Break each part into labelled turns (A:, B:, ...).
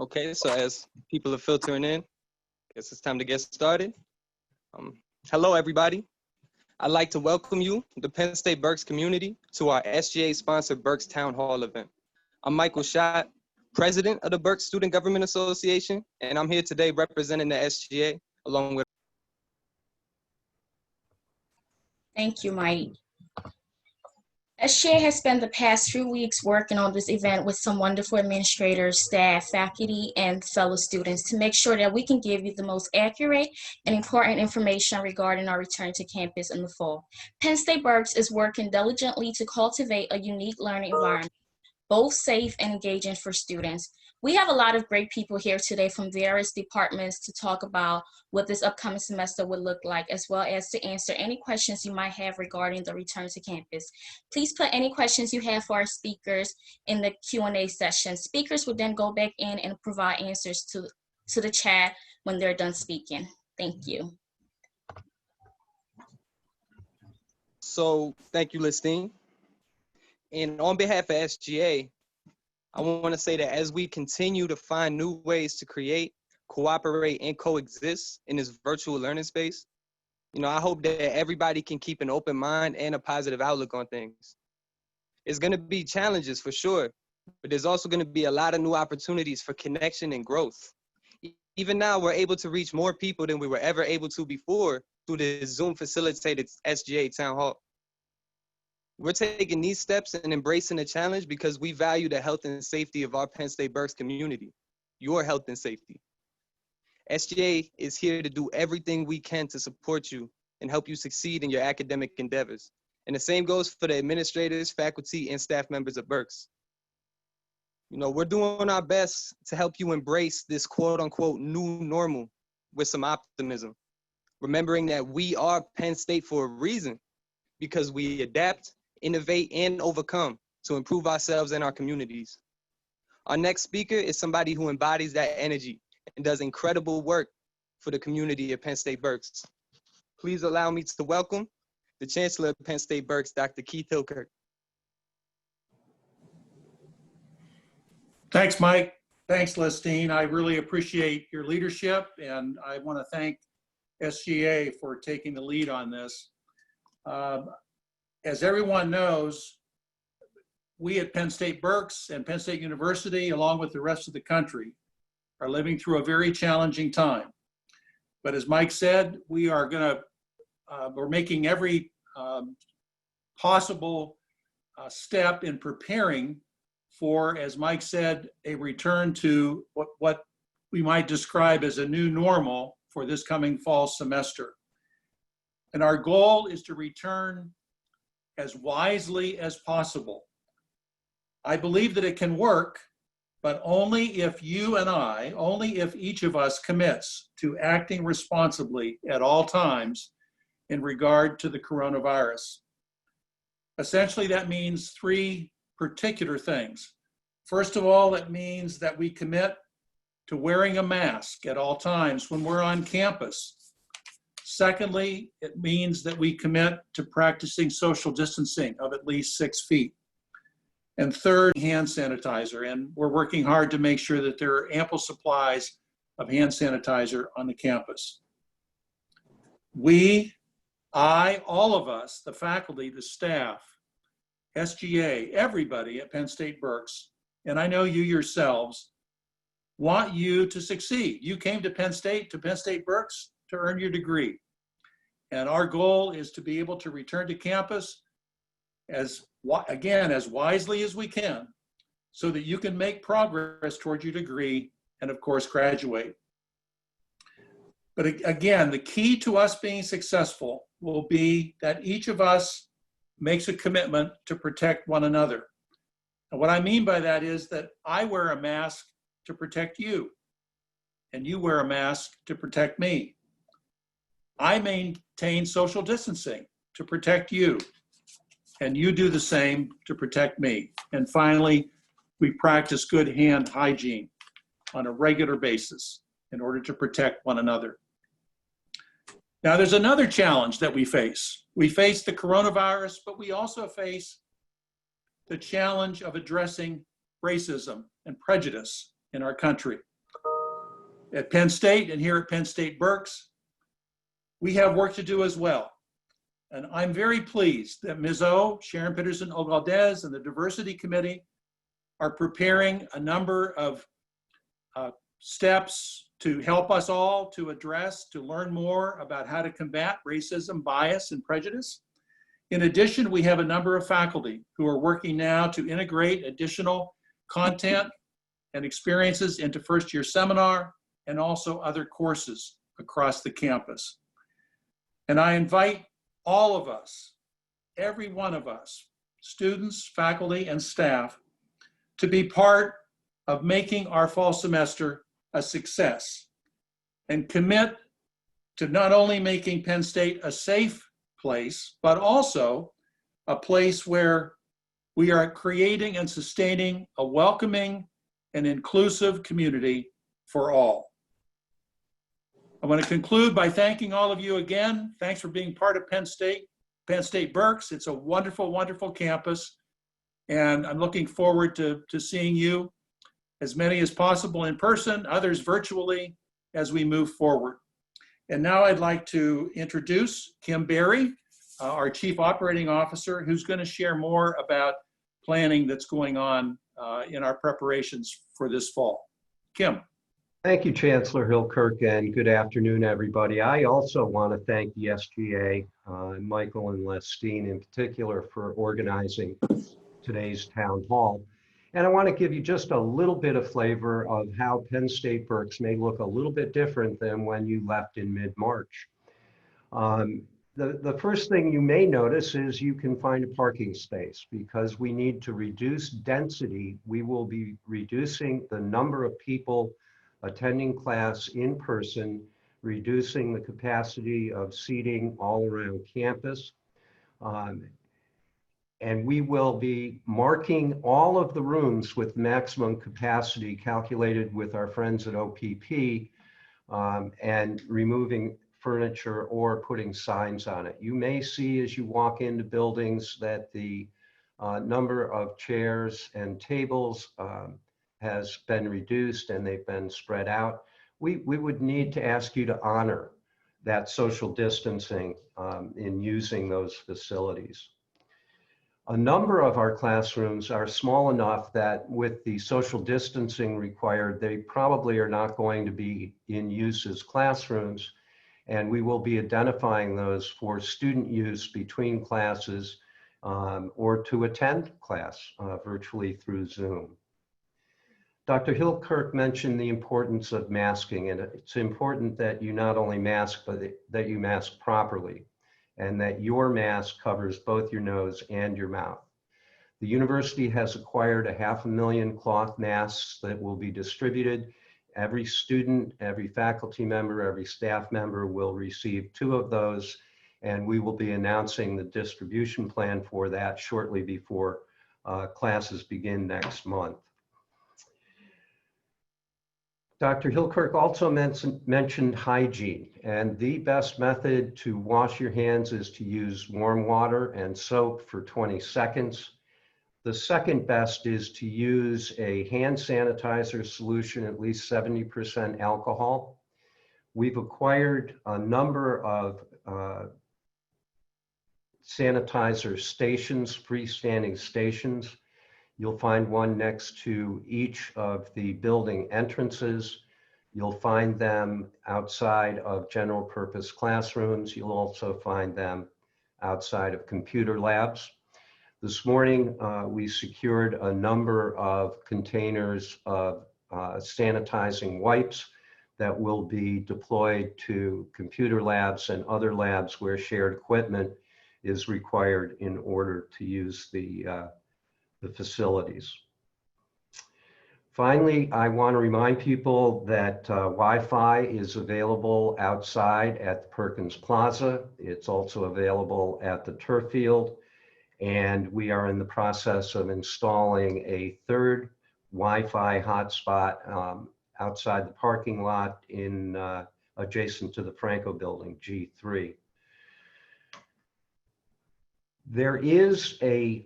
A: Okay, so as people are filtering in, I guess it's time to get started. Hello, everybody. I'd like to welcome you, the Penn State Berks community, to our SGA-sponsored Berks Town Hall event. I'm Michael Schott, president of the Berks Student Government Association, and I'm here today representing the SGA, along with...
B: Thank you, Mike. SGA has spent the past few weeks working on this event with some wonderful administrators, staff, faculty, and fellow students to make sure that we can give you the most accurate and important information regarding our return to campus in the fall. Penn State Berks is working diligently to cultivate a unique learning environment, both safe and engaging for students. We have a lot of great people here today from various departments to talk about what this upcoming semester would look like, as well as to answer any questions you might have regarding the return to campus. Please put any questions you have for our speakers in the Q&A session. Speakers will then go back in and provide answers to the chat when they're done speaking. Thank you.
A: So thank you, Listine. And on behalf of SGA, I want to say that as we continue to find new ways to create, cooperate, and coexist in this virtual learning space, I hope that everybody can keep an open mind and a positive outlook on things. It's going to be challenges for sure, but there's also going to be a lot of new opportunities for connection and growth. Even now, we're able to reach more people than we were ever able to before through the Zoom-facilitated SGA Town Hall. We're taking these steps and embracing the challenge because we value the health and safety of our Penn State Berks community, your health and safety. SGA is here to do everything we can to support you and help you succeed in your academic endeavors. And the same goes for the administrators, faculty, and staff members of Berks. We're doing our best to help you embrace this quote unquote new normal with some optimism, remembering that we are Penn State for a reason, because we adapt, innovate, and overcome to improve ourselves and our communities. Our next speaker is somebody who embodies that energy and does incredible work for the community at Penn State Berks. Please allow me to welcome the Chancellor of Penn State Berks, Dr. Keith Hilkirk.
C: Thanks, Mike. Thanks, Listine. I really appreciate your leadership, and I want to thank SGA for taking the lead on this. As everyone knows, we at Penn State Berks and Penn State University, along with the rest of the country, are living through a very challenging time. But as Mike said, we're making every possible step in preparing for, as Mike said, a return to what we might describe as a new normal for this coming fall semester. And our goal is to return as wisely as possible. I believe that it can work, but only if only if each of us commits to acting responsibly at all times in regard to the coronavirus. Essentially, that means three particular things. First of all, it means that we commit to wearing a mask at all times when we're on campus. Secondly, it means that we commit to practicing social distancing of at least 6 feet. And third, hand sanitizer. And we're working hard to make sure that there are ample supplies of hand sanitizer on the campus. All of us, the faculty, the staff, SGA, everybody at Penn State Berks, and I know you yourselves, want you to succeed. You came to Penn State Berks, to earn your degree. And our goal is to be able to return to campus as wisely as we can so that you can make progress toward your degree and, of course, graduate. But again, the key to us being successful will be that each of us makes a commitment to protect one another. And what I mean by that is that I wear a mask to protect you, and you wear a mask to protect me. I maintain social distancing to protect you, and you do the same to protect me. And finally, we practice good hand hygiene on a regular basis in order to protect one another. Now, there's another challenge that we face. We face the coronavirus, but we also face the challenge of addressing racism and prejudice in our country. at Penn State and here at Penn State Berks, we have work to do as well. And I'm very pleased that Ms. O, Sharon Peterson-Ogaldez, and the Diversity Committee are preparing a number of steps to help us all to address, to learn more about how to combat racism, bias, and prejudice. In addition, we have a number of faculty who are working now to integrate additional content and experiences into first-year seminar and also other courses across the campus. And I invite all of us, every one of us, students, faculty, and staff, to be part of making our fall semester a success and commit to not only making Penn State a safe place, but also a place where we are creating and sustaining a welcoming and inclusive community for all. I want to conclude by thanking all of you again. Thanks for being part of Penn State Berks. It's a wonderful, wonderful campus. And I'm looking forward to seeing you, as many as possible in person, others virtually, as we move forward. And now I'd like to introduce Kim Berry, our Chief Operating Officer, who's going to share more about planning that's going on in our preparations for this fall. Kim.
D: Thank you, Chancellor Hilkirk, and good afternoon, everybody. I also want to thank the SGA, Michael and Lestine in particular, for organizing today's town hall. And I want to give you just a little bit of flavor of how Penn State Berks may look a little bit different than when you left in mid-March. The first thing you may notice is you can find a parking space. Because we need to reduce density, we will be reducing the number of people attending class in person, reducing the capacity of seating all around campus. And we will be marking all of the rooms with maximum capacity calculated with our friends at OPP and removing furniture or putting signs on it. You may see as you walk into buildings that the number of chairs and tables has been reduced and they've been spread out. We would need to ask you to honor that social distancing in using those facilities. A number of our classrooms are small enough that with the social distancing required, they probably are not going to be in use as classrooms, and we will be identifying those for student use between classes or to attend class virtually through Zoom. Dr. Hilkirk mentioned the importance of masking, and it's important that you not only mask, but that you mask properly, and that your mask covers both your nose and your mouth. The university has acquired 500,000 cloth masks that will be distributed. Every student, every faculty member, every staff member will receive 2 of those, and we will be announcing the distribution plan for that shortly before classes begin next month. Dr. Hilkirk also mentioned hygiene, and the best method to wash your hands is to use warm water and soap for 20 seconds. The second best is to use a hand sanitizer solution, at least 70% alcohol. We've acquired a number of sanitizer stations, freestanding stations. You'll find one next to each of the building entrances. You'll find them outside of general purpose classrooms. You'll also find them outside of computer labs. This morning, we secured a number of containers of sanitizing wipes that will be deployed to computer labs and other labs where shared equipment is required in order to use the facilities. Finally, I want to remind people that Wi-Fi is available outside at the Perkins Plaza. It's also available at the turf field, and we are in the process of installing a 3rd Wi-Fi hotspot outside the parking lot in adjacent to the Franco building, G3. There is a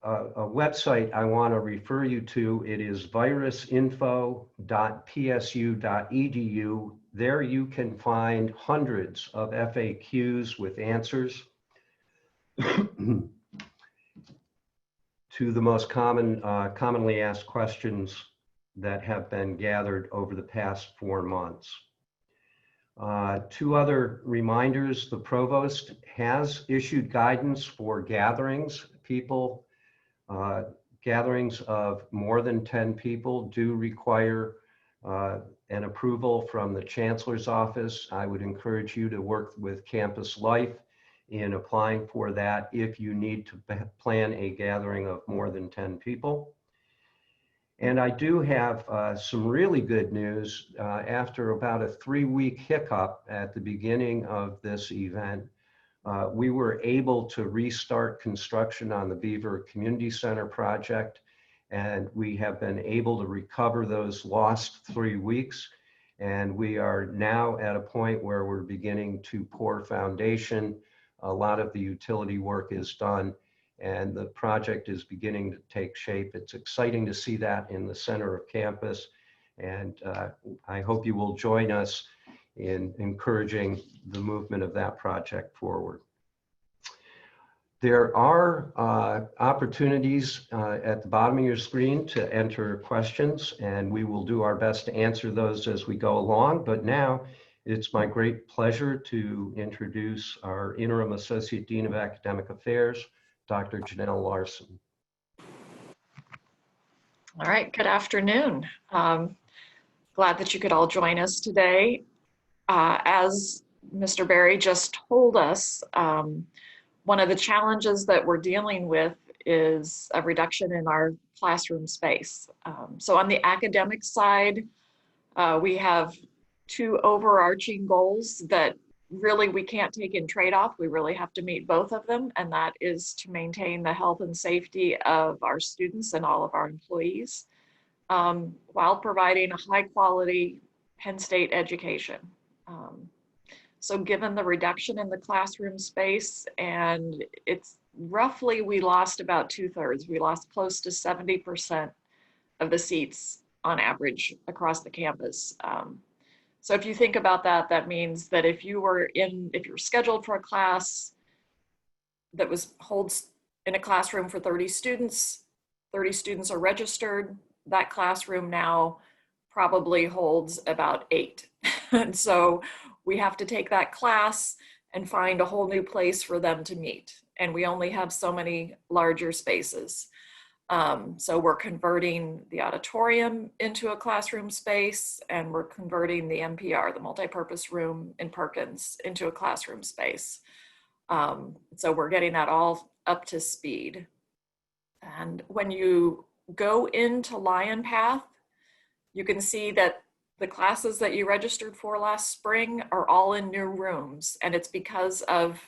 D: website I want to refer you to. It is virusinfo.psu.edu. There you can find hundreds of FAQs with answers to the most commonly asked questions that have been gathered over the past 4 months. 2 other reminders. The provost has issued guidance for gatherings. Gatherings of more than 10 people do require an approval from the chancellor's office. I would encourage you to work with Campus Life in applying for that if you need to plan a gathering of more than 10 people. And I do have some really good news. After about a 3-week hiccup at the beginning of this event, we were able to restart construction on the Beaver Community Center project, and we have been able to recover those lost 3 weeks. And we are now at a point where we're beginning to pour foundation. A lot of the utility work is done, and the project is beginning to take shape. It's exciting to see that in the center of campus, and I hope you will join us in encouraging the movement of that project forward. There are opportunities at the bottom of your screen to enter questions, and we will do our best to answer those as we go along. But now it's my great pleasure to introduce our Interim Associate Dean of Academic Affairs, Dr. Janelle Larson.
E: All right, good afternoon. Glad that you could all join us today. As Mr. Berry just told us, one of the challenges that we're dealing with is a reduction in our classroom space. So on the academic side, we have 2 overarching goals that really we can't take in trade-off. We really have to meet both of them, and that is to maintain the health and safety of our students and all of our employees, while providing a high-quality Penn State education. So given the reduction in the classroom space, and it's roughly, we lost about 2/3. We lost close to 70% of the seats on average across the campus. So if you think about that, that means that if you're scheduled for a class that holds in a classroom for 30 students are registered, that classroom now probably holds about 8. And so we have to take that class and find a whole new place for them to meet. And we only have so many larger spaces. So we're converting the auditorium into a classroom space, and we're converting the MPR, the multipurpose room in Perkins, into a classroom space. So we're getting that all up to speed. And when you go into Lion Path, you can see that the classes that you registered for last spring are all in new rooms, and it's because of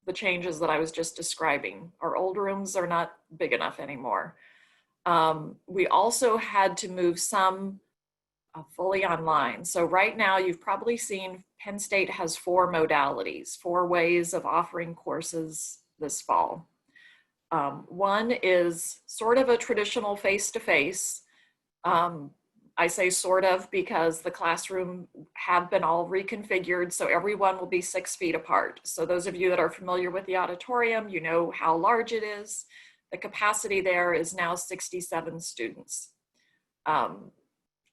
E: the changes that I was just describing. Our old rooms are not big enough anymore. We also had to move some fully online. So right now you've probably seen Penn State has 4 modalities, 4 ways of offering courses this fall. One is sort of a traditional face-to-face. I say sort of because the classroom have been all reconfigured, so everyone will be 6 feet apart. So those of you that are familiar with the auditorium, you know how large it is. The capacity there is now 67 students.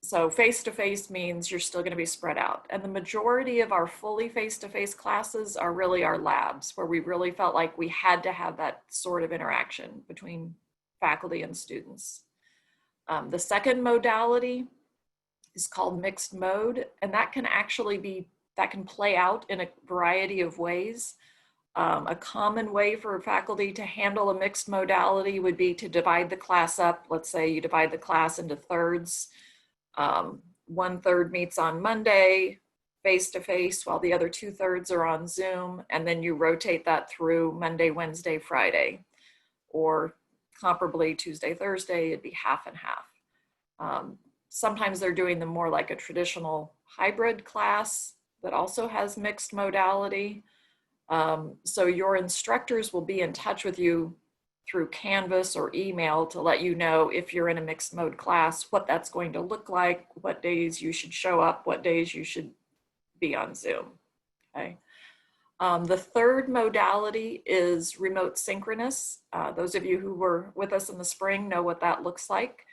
E: So face-to-face means you're still going to be spread out. And the majority of our fully face-to-face classes are really our labs, where we really felt like we had to have that sort of interaction between faculty and students. The second modality is called mixed mode, and that can play out in a variety of ways. A common way for faculty to handle a mixed modality would be to divide the class up. Let's say you divide the class into thirds. 1/3 meets on Monday face-to-face, while the other 2/3 are on Zoom, and then you rotate that through Monday, Wednesday, Friday, or comparably Tuesday, Thursday, it'd be half and half. Sometimes they're doing them more like a traditional hybrid class that also has mixed modality. So your instructors will be in touch with you through Canvas or email to let you know if you're in a mixed mode class, what that's going to look like, what days you should show up, what days you should be on Zoom, okay? The third modality is remote synchronous. Those of you who were with us in the spring know what that looks like.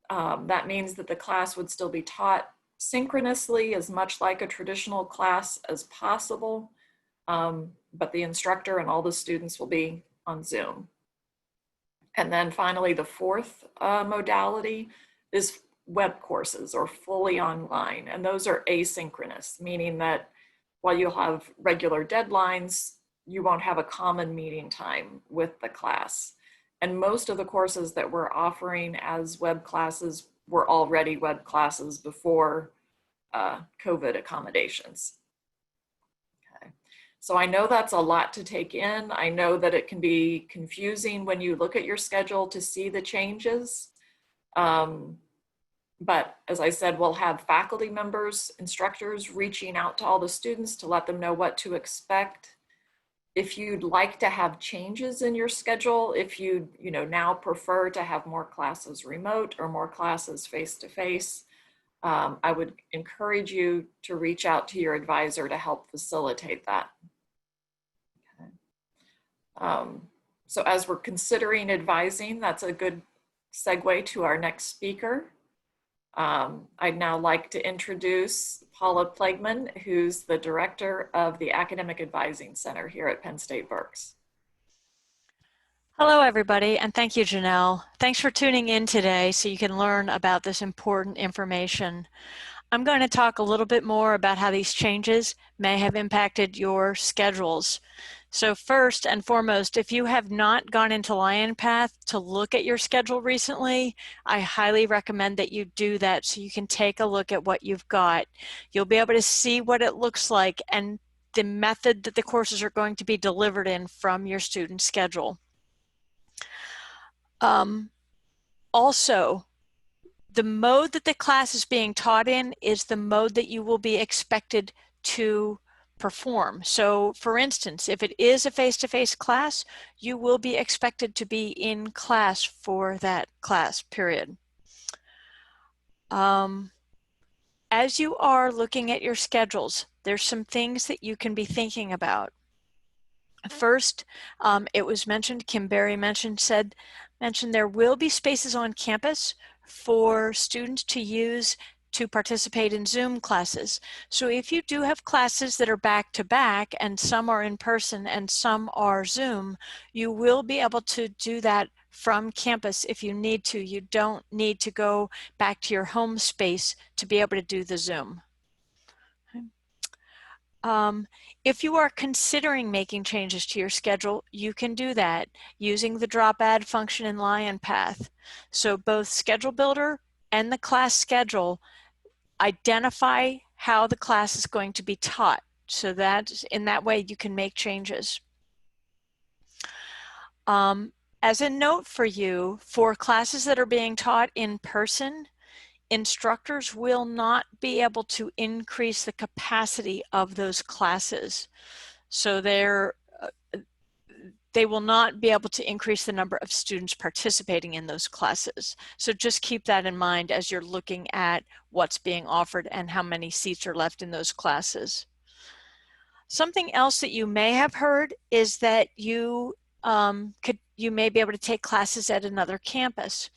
E: That means that the class would still be taught synchronously, as much like a traditional class as possible, but the instructor and all the students will be on Zoom. And then finally, the fourth modality is web courses, or fully online. And those are asynchronous, meaning that while you'll have regular deadlines, you won't have a common meeting time with the class. And most of the courses that we're offering as web classes were already web classes before COVID accommodations. Okay. So I know that's a lot to take in. I know that it can be confusing when you look at your schedule to see the changes. But as I said, we'll have faculty members, instructors reaching out to all the students to let them know what to expect. If you'd like to have changes in your schedule, if you now prefer to have more classes remote or more classes face-to-face, I would encourage you to reach out to your advisor to help facilitate that. Okay. So as we're considering advising, that's a good segue to our next speaker. I'd now like to introduce Paula Plegman, who's the director of the Academic Advising Center here at Penn State Berks.
F: Hello, everybody, and thank you, Janelle. Thanks for tuning in today so you can learn about this important information. I'm going to talk a little bit more about how these changes may have impacted your schedules. So first and foremost, if you have not gone into LionPath to look at your schedule recently, I highly recommend that you do that so you can take a look at what you've got. You'll be able to see what it looks like and the method that the courses are going to be delivered in from your student schedule. Also, the mode that the class is being taught in is the mode that you will be expected to perform. So for instance, if it is a face-to-face class, you will be expected to be in class for that class period. As you are looking at your schedules, there's some things that you can be thinking about. First, it was mentioned, Kim Berry mentioned there will be spaces on campus for students to use to participate in Zoom classes. So if you do have classes that are back to back and some are in person and some are Zoom, you will be able to do that from campus if you need to. You don't need to go back to your home space to be able to do the Zoom. If you are considering making changes to your schedule, you can do that using the drop add function in LionPath. So both Schedule Builder and the class schedule identify how the class is going to be taught. So that in that way you can make changes. As a note for you, for classes that are being taught in person, instructors will not be able to increase the capacity of those classes. So they will not be able to increase the number of students participating in those classes. So just keep that in mind as you're looking at what's being offered and how many seats are left in those classes. Something else that you may have heard is that you may be able to take classes at another campus.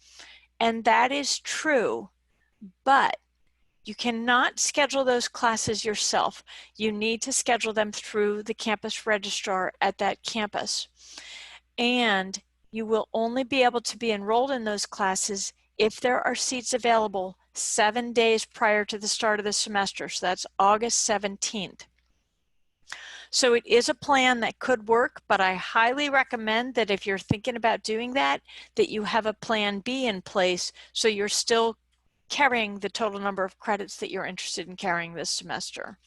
F: And that is true, but you cannot schedule those classes yourself. You need to schedule them through the campus registrar at that campus. And you will only be able to be enrolled in those classes if there are seats available 7 days prior to the start of the semester. So that's August 17th. So it is a plan that could work, but I highly recommend that if you're thinking about doing that, that you have a plan B in place so you're still carrying the total number of credits that you're interested in carrying this semester.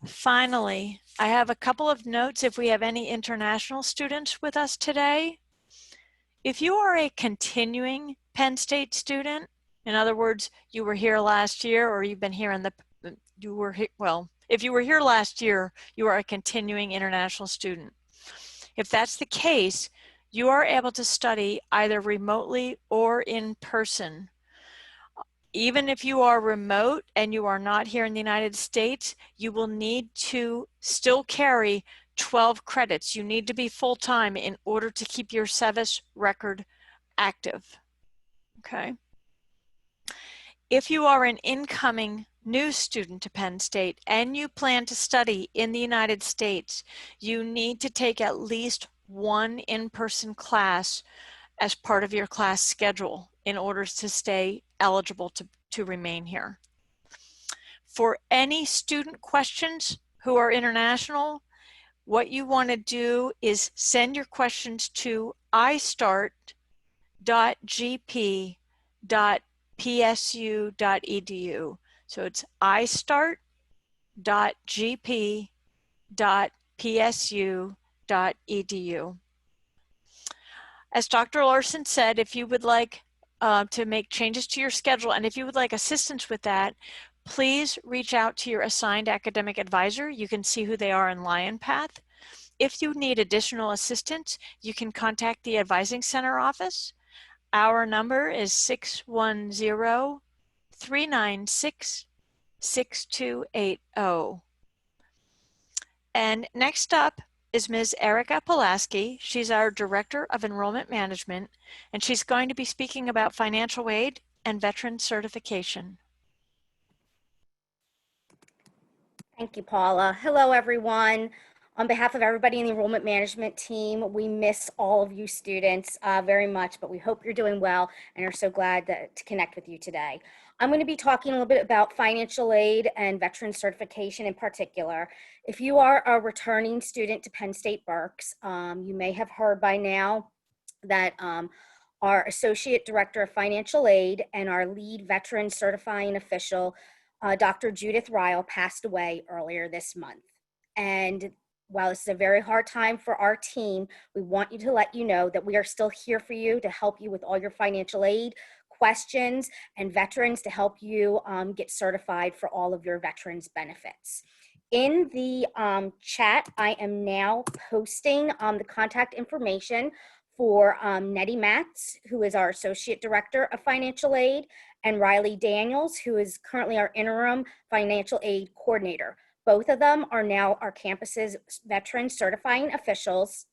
F: Finally, I have a couple of notes if we have any international students with us today. If you are a continuing Penn State student, in other words, you were here last year or you've been here if you were here last year, you are a continuing international student. If that's the case, you are able to study either remotely or in person. Even if you are remote and you are not here in the United States, you will need to still carry 12 credits. You need to be full-time in order to keep your SEVIS record active, okay? If you are an incoming new student to Penn State and you plan to study in the United States, you need to take at least one in-person class as part of your class schedule in order to stay eligible to remain here. For any student questions who are international, what you want to do is send your questions to istart.gp.psu.edu. So it's istart.gp.psu.edu. As Dr. Larson said, if you would like to make changes to your schedule and if you would like assistance with that, please reach out to your assigned academic advisor. You can see who they are in LionPath. If you need additional assistance, you can contact the Advising Center office. Our number is 610-396-6280. And next up is Ms. Erica Pulaski. She's our Director of Enrollment Management, and she's going to be speaking about financial aid and veteran certification.
G: Thank you, Paula. Hello, everyone. On behalf of everybody in the enrollment management team, we miss all of you students very much, but we hope you're doing well and are so glad to connect with you today. I'm going to be talking a little bit about financial aid and veteran certification in particular. If you are a returning student to Penn State Berks, you may have heard by now that our Associate Director of Financial Aid and our lead veteran certifying official, Dr. Judith Ryle, passed away earlier this month. And while this is a very hard time for our team, we want you to let you know that we are still here for you to help you with all your financial aid questions and veterans to help you get certified for all of your veterans benefits. In the chat, I am now posting the contact information for Nettie Matz, who is our Associate Director of Financial Aid, and Riley Daniels, who is currently our Interim Financial Aid Coordinator. Both of them are now our campus's veteran certifying officials,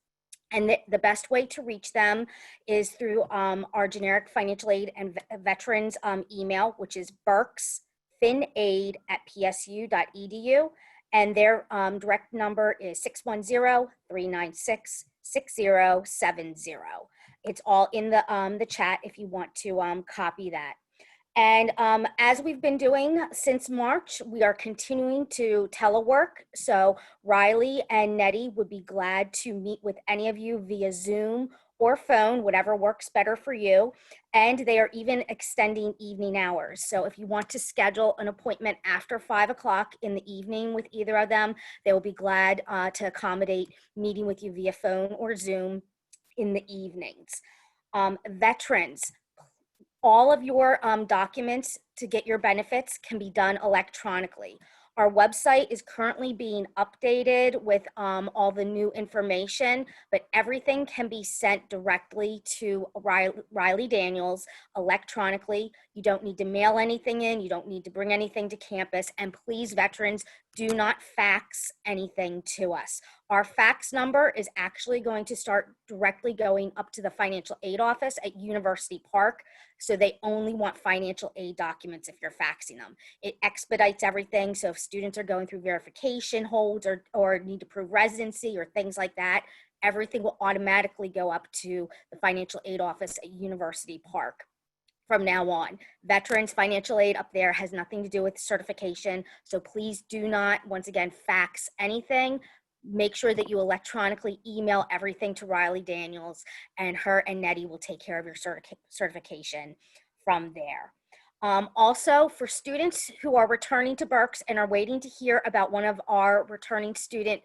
G: and the best way to reach them is through our generic financial aid and veterans email, which is berksfinaid@psu.edu, and their direct number is 610-396-6070. It's all in the chat if you want to copy that. And as we've been doing since March, we are continuing to telework. So Riley and Nettie would be glad to meet with any of you via Zoom or phone, whatever works better for you. And they are even extending evening hours. So if you want to schedule an appointment after 5 o'clock in the evening with either of them, they will be glad to accommodate meeting with you via phone or Zoom in the evenings. Veterans. All of your documents to get your benefits can be done electronically. Our website is currently being updated with all the new information, but everything can be sent directly to Riley Daniels electronically. You don't need to mail anything in. You don't need to bring anything to campus. And please, veterans, do not fax anything to us. Our fax number is actually going to start directly going up to the financial aid office at University Park. So they only want financial aid documents if you're faxing them. It expedites everything. So if students are going through verification holds or need to prove residency or things like that, everything will automatically go up to the financial aid office at University Park from now on. Veterans financial aid up there has nothing to do with certification. So please do not, once again, fax anything. Make sure that you electronically email everything to Riley Daniels, and her and Nettie will take care of your certification from there. Also, for students who are returning to Berks and are waiting to hear about one of our returning student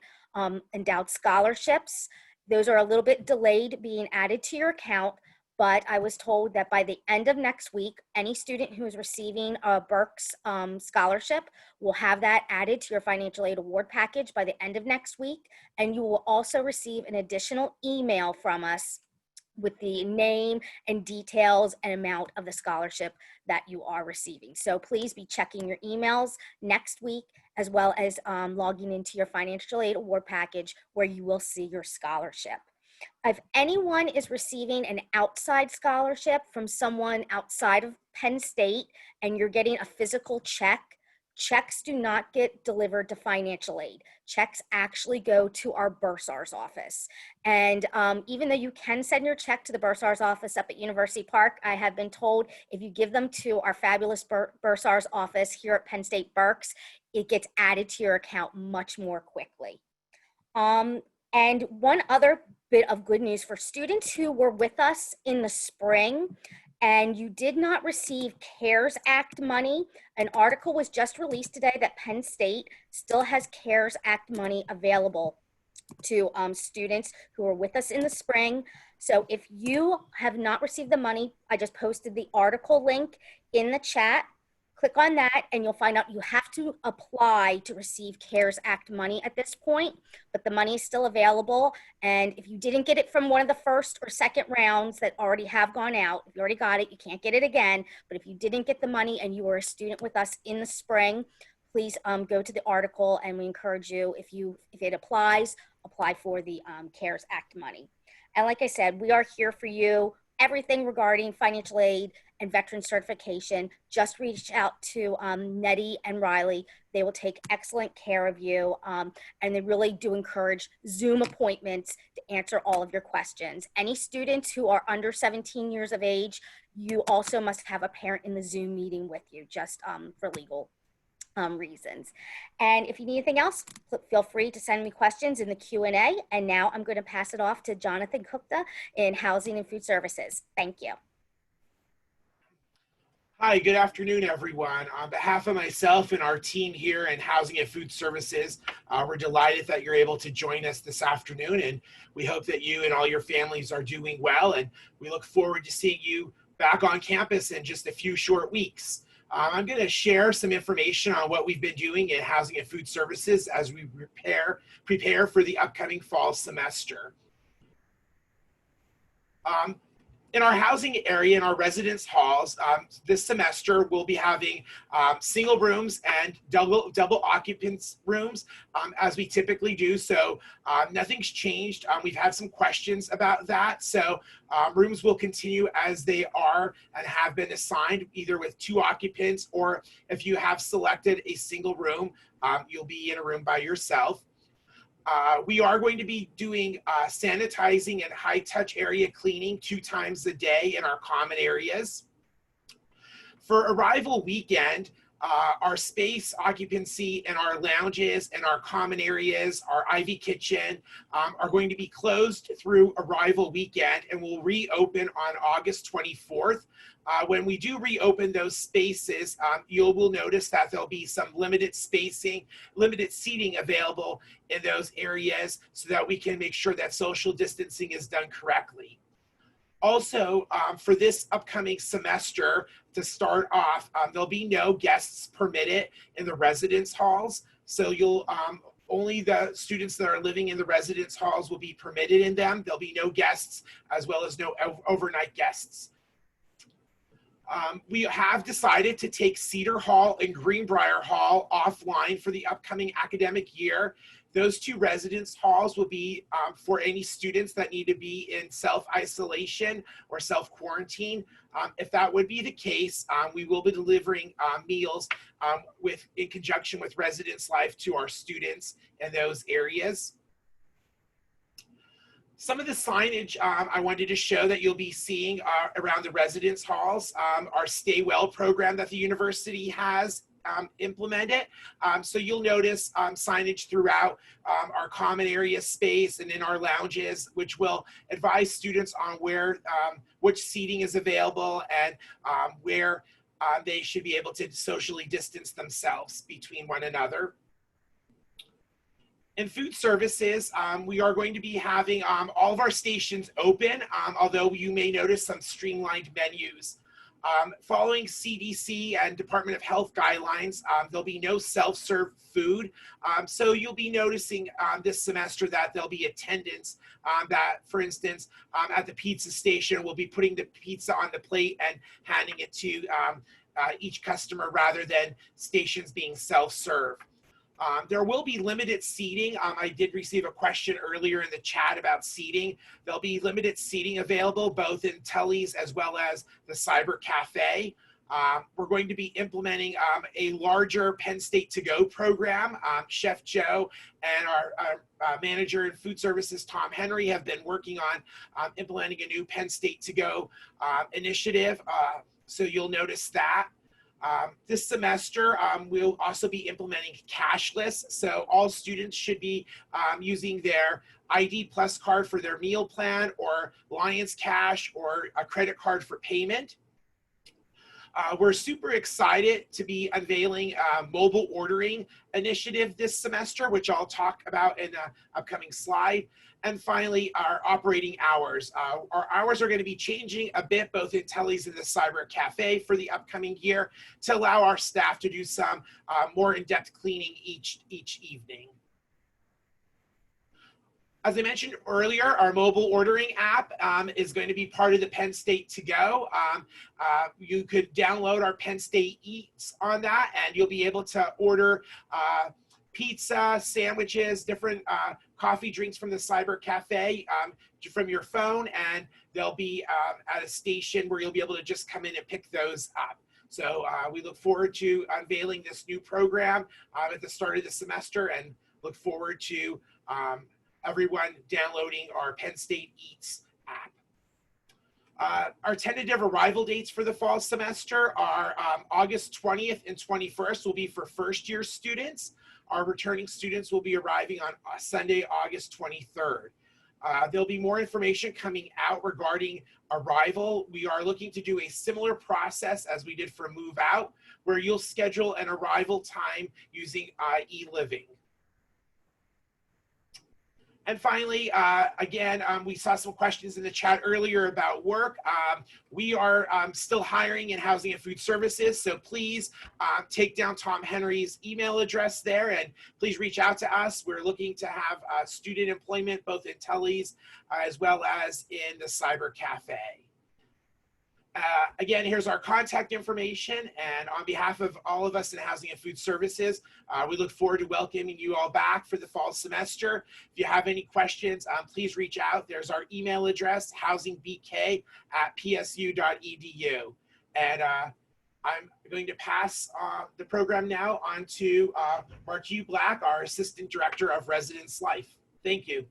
G: endowed scholarships, those are a little bit delayed being added to your account, but I was told that by the end of next week, any student who is receiving a Berks scholarship will have that added to your financial aid award package by the end of next week. And you will also receive an additional email from us with the name and details and amount of the scholarship that you are receiving. So please be checking your emails next week, as well as logging into your financial aid award package where you will see your scholarship. If anyone is receiving an outside scholarship from someone outside of Penn State and you're getting a physical check, checks do not get delivered to financial aid. Checks actually go to our bursar's office. And even though you can send your check to the bursar's office up at University Park, I have been told if you give them to our fabulous bursar's office here at Penn State Berks, it gets added to your account much more quickly. And one other bit of good news for students who were with us in the spring and you did not receive CARES Act money, an article was just released today that Penn State still has CARES Act money available to students who are with us in the spring. So if you have not received the money, I just posted the article link in the chat. Click on that and you'll find out you have to apply to receive CARES Act money at this point, but the money is still available. And if you didn't get it from one of the first or second rounds that already have gone out, if you already got it, you can't get it again. But if you didn't get the money and you were a student with us in the spring, please go to the article, and we encourage you, if it applies, apply for the CARES Act money. And like I said, we are here for you. Everything regarding financial aid and veteran certification, just reach out to Nettie and Riley. They will take excellent care of you, and they really do encourage Zoom appointments to answer all of your questions. Any students who are under 17 years of age, you also must have a parent in the Zoom meeting with you, just for legal reasons. And if you need anything else, feel free to send me questions in the Q&A. And now I'm going to pass it off to Jonathan Gupta in Housing and Food Services. Thank you.
H: Hi, good afternoon, everyone. On behalf of myself and our team here in Housing and Food Services, we're delighted that you're able to join us this afternoon, and we hope that you and all your families are doing well, and we look forward to seeing you back on campus in just a few short weeks. I'm going to share some information on what we've been doing in Housing and Food Services as we prepare for the upcoming fall semester. In our housing area, in our residence halls, this semester we'll be having single rooms and double occupants rooms, as we typically do. So nothing's changed. We've had some questions about that. So rooms will continue as they are and have been assigned, either with 2 occupants, or if you have selected a single room, you'll be in a room by yourself. We are going to be doing sanitizing and high-touch area cleaning 2 times a day in our common areas. For arrival weekend, our space occupancy in our lounges and our common areas, our Ivy kitchen, are going to be closed through arrival weekend and will reopen on August 24th. When we do reopen those spaces, you will notice that there'll be some limited seating available in those areas so that we can make sure that social distancing is done correctly. Also, for this upcoming semester, to start off, there'll be no guests permitted in the residence halls. So you'll only the students that are living in the residence halls will be permitted in them. There'll be no guests, as well as no overnight guests. We have decided to take Cedar Hall and Greenbrier Hall offline for the upcoming academic year. Those 2 residence halls will be for any students that need to be in self-isolation or self-quarantine. If that would be the case, we will be delivering meals in conjunction with Residence Life to our students in those areas. Some of the signage I wanted to show that you'll be seeing around the residence halls, our Stay Well program that the university has implemented. So you'll notice signage throughout our common area space and in our lounges, which will advise students on where, which seating is available and where they should be able to socially distance themselves between one another. In food services, we are going to be having all of our stations open, although you may notice some streamlined menus. Following CDC and Department of Health guidelines, there'll be no self-serve food. So you'll be noticing this semester that there'll be attendants that, for instance, at the pizza station, will be putting the pizza on the plate and handing it to each customer rather than stations being self-serve. There will be limited seating. I did receive a question earlier in the chat about seating. There'll be limited seating available both in Telly's as well as the Cyber Cafe. We're going to be implementing a larger Penn State To Go program. Chef Joe and our manager in food services, Tom Henry, have been working on implementing a new Penn State To Go initiative. So you'll notice that. This semester, we'll also be implementing cashless. So all students should be using their ID Plus card for their meal plan, or Lions Cash, or a credit card for payment. We're super excited to be unveiling a mobile ordering initiative this semester, which I'll talk about in an upcoming slide. And finally, our operating hours. Our hours are going to be changing a bit, both in Telly's and the Cyber Cafe for the upcoming year, to allow our staff to do some more in-depth cleaning each evening. As I mentioned earlier, our mobile ordering app is going to be part of the Penn State To Go. You could download our Penn State Eats on that, and you'll be able to order pizza, sandwiches, different coffee, drinks from the Cyber Cafe from your phone, and they'll be at a station where you'll be able to just come in and pick those up. So we look forward to unveiling this new program at the start of the semester, and look forward to everyone downloading our Penn State Eats app. Our tentative arrival dates for the fall semester are August 20th and 21st will be for first-year students. Our returning students will be arriving on Sunday, August 23rd. There'll be more information coming out regarding arrival. We are looking to do a similar process as we did for move out, where you'll schedule an arrival time using e-living. And finally, again, we saw some questions in the chat earlier about work. We are still hiring in housing and food services, so please take down Tom Henry's email address there, and please reach out to us. We're looking to have student employment both in Telly's as well as in the Cyber Cafe. Again, here's our contact information, and on behalf of all of us in Housing and Food Services, we look forward to welcoming you all back for the fall semester. If you have any questions, please reach out. There's our email address, housingbk@psu.edu. And I'm going to pass the program now on to Mark U. Black, our Assistant Director of Residence Life. Thank you.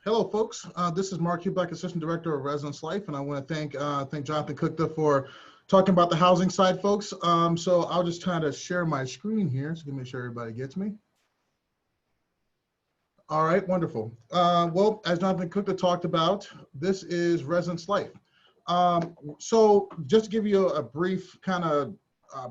I: Hello, folks. This is Mark Hubeck, Assistant Director of Residence Life, and I want to thank Jonathan Cookta for talking about the housing side, folks. So I'll just try to share my screen here, so make sure everybody gets me. All right, wonderful. Well, as Jonathan Cookta talked about, this is Residence Life. So just to give you a brief kind of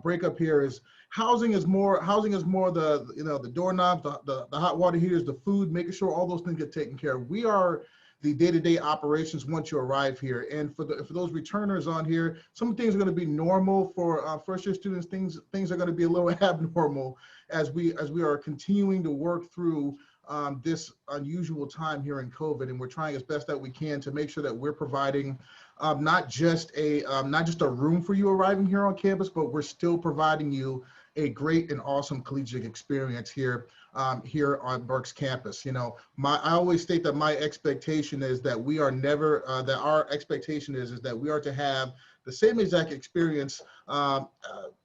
I: breakup here is, housing is more the, you know, the doorknobs, the hot water heaters, the food, making sure all those things get taken care of. We are the day-to-day operations once you arrive here. And for those returners on here, some things are going to be normal for first-year students. Things are going to be a little abnormal as we are continuing to work through this unusual time here in COVID, and we're trying as best that we can to make sure that we're providing not just a room for you arriving here on campus, but we're still providing you a great and awesome collegiate experience here here on Berks campus. You know, I always state that my expectation is that we are never our expectation is that we are to have the same exact experience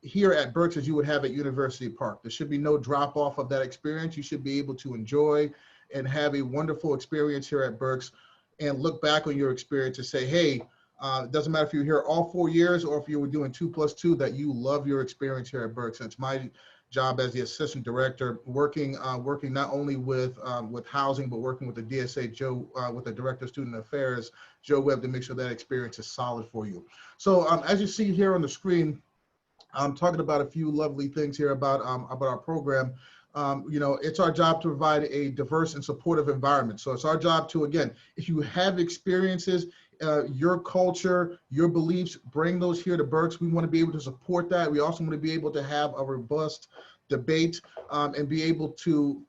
I: here at Berks as you would have at University Park. There should be no drop off of that experience. You should be able to enjoy and have a wonderful experience here at Berks, and look back on your experience and say, hey, it doesn't matter if you're here all 4 years or if you were doing 2+2, that you love your experience here at Berks. It's my job as the assistant director, working not only with housing, but working with the DSA, Joe, with the director of student affairs, Joe Webb, to make sure that experience is solid for you. So as you see here on the screen, I'm talking about a few lovely things here about our program. You know, it's our job to provide a diverse and supportive environment. So it's our job to, again, if you have experiences, your culture, your beliefs, bring those here to Berks. We want to be able to support that. We also want to be able to have a robust debate and be able to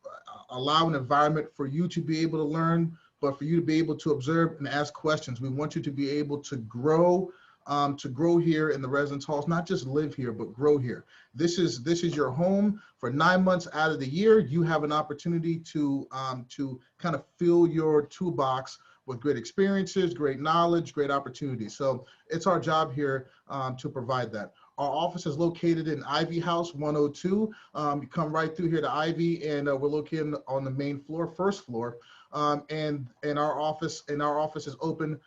I: allow an environment for you to be able to learn, but for you to be able to observe and ask questions. We want you to be able to grow here in the residence halls, not just live here, but grow here. This is your home for 9 months out of the year. You have an opportunity to kind of fill your toolbox with great experiences, great knowledge, great opportunities. So it's our job here to provide that. Our office is located in Ivy House 102. You come right through here to Ivy, and we're located on the main floor, first floor. And our office is open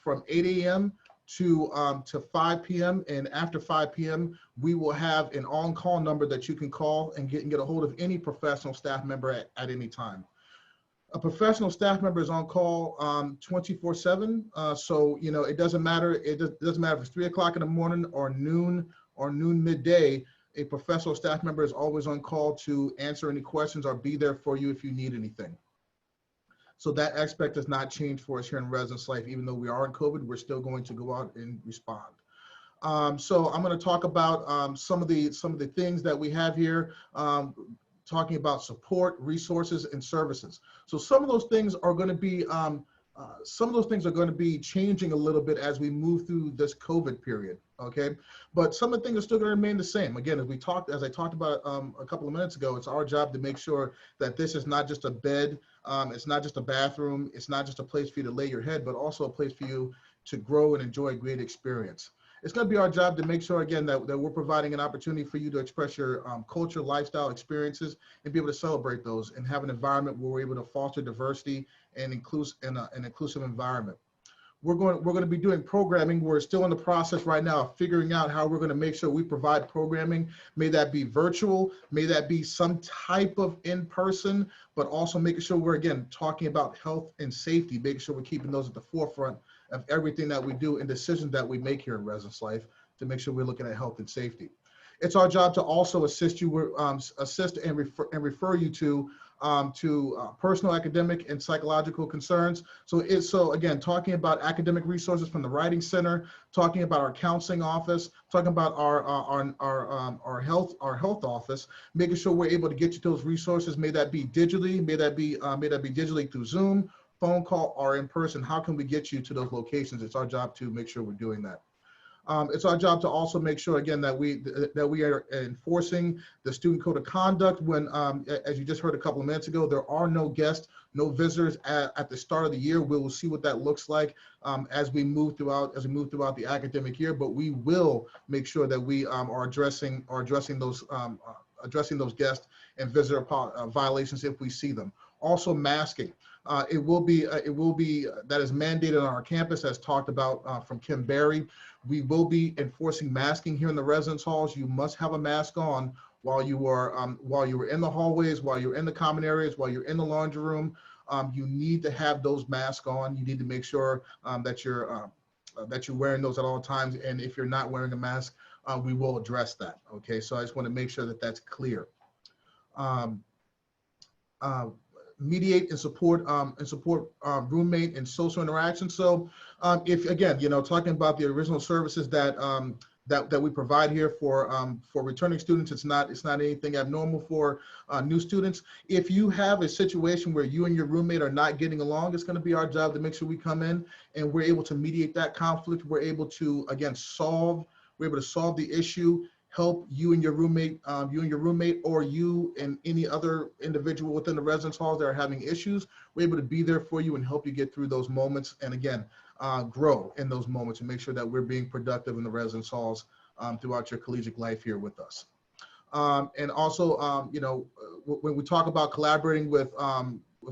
I: from 8 a.m. to 5 p.m. And after 5 p.m., we will have an on-call number that you can call and get a hold of any professional staff member at any time. A professional staff member is on call 24/7. So, you know, it doesn't matter. It doesn't matter if it's 3 o'clock in the morning or noon midday. A professional staff member is always on call to answer any questions or be there for you if you need anything. So that aspect does not change for us here in residence life. Even though we are in COVID, we're still going to go out and respond. So I'm going to talk about some of the things that we have here. Talking about support, resources, and services. So some of those things are going to be changing a little bit as we move through this COVID period. Okay, but some of the things are still going to remain the same. Again, as I talked about a couple of minutes ago, it's our job to make sure that this is not just a bed, it's not just a bathroom, it's not just a place for you to lay your head, but also a place for you to grow and enjoy a great experience. It's going to be our job to make sure, again, that we're providing an opportunity for you to express your culture, lifestyle, experiences, and be able to celebrate those and have an environment where we're able to foster diversity and an inclusive environment. We're going to be doing programming. We're still in the process right now of figuring out how we're going to make sure we provide programming. May that be virtual, may that be some type of in-person, but also making sure we're, again, talking about health and safety, making sure we're keeping those at the forefront of everything that we do and decisions that we make here in residence life to make sure we're looking at health and safety. It's our job to also assist you, assist and refer you to personal, academic, and psychological concerns. So again, talking about academic resources from the Writing Center, talking about our counseling office, talking about our health office, making sure we're able to get you those resources. May that be digitally, may that be digitally through Zoom, phone call, or in person. How can we get you to those locations? It's our job to make sure we're doing that. It's our job to also make sure, again, that we are enforcing the student code of conduct when, as you just heard a couple of minutes ago, there are no guests, no visitors at the start of the year. We will see what that looks like as we move throughout the academic year. But we will make sure that we are addressing those guest and visitor violations if we see them. Also, masking. It will be that is mandated on our campus, as talked about from Kim Berry. We will be enforcing masking here in the residence halls. You must have a mask on while you are in the hallways, while you're in the common areas, while you're in the laundry room. You need to have those masks on. You need to make sure that you're wearing those at all times. And if you're not wearing a mask, we will address that. Okay, so I just want to make sure that that's clear. Mediate and support roommate and social interaction. So if, again, talking about the original services that we provide here for returning students, it's not anything abnormal for new students. If you have a situation where you and your roommate are not getting along, it's going to be our job to make sure we come in and we're able to mediate that conflict. We're able to, again, solve the issue, help you and your roommate, or you and any other individual within the residence halls that are having issues. We're able to be there for you and help you get through those moments, and again, grow in those moments and make sure that we're being productive in the residence halls throughout your collegiate life here with us. And also, when we talk about collaborating with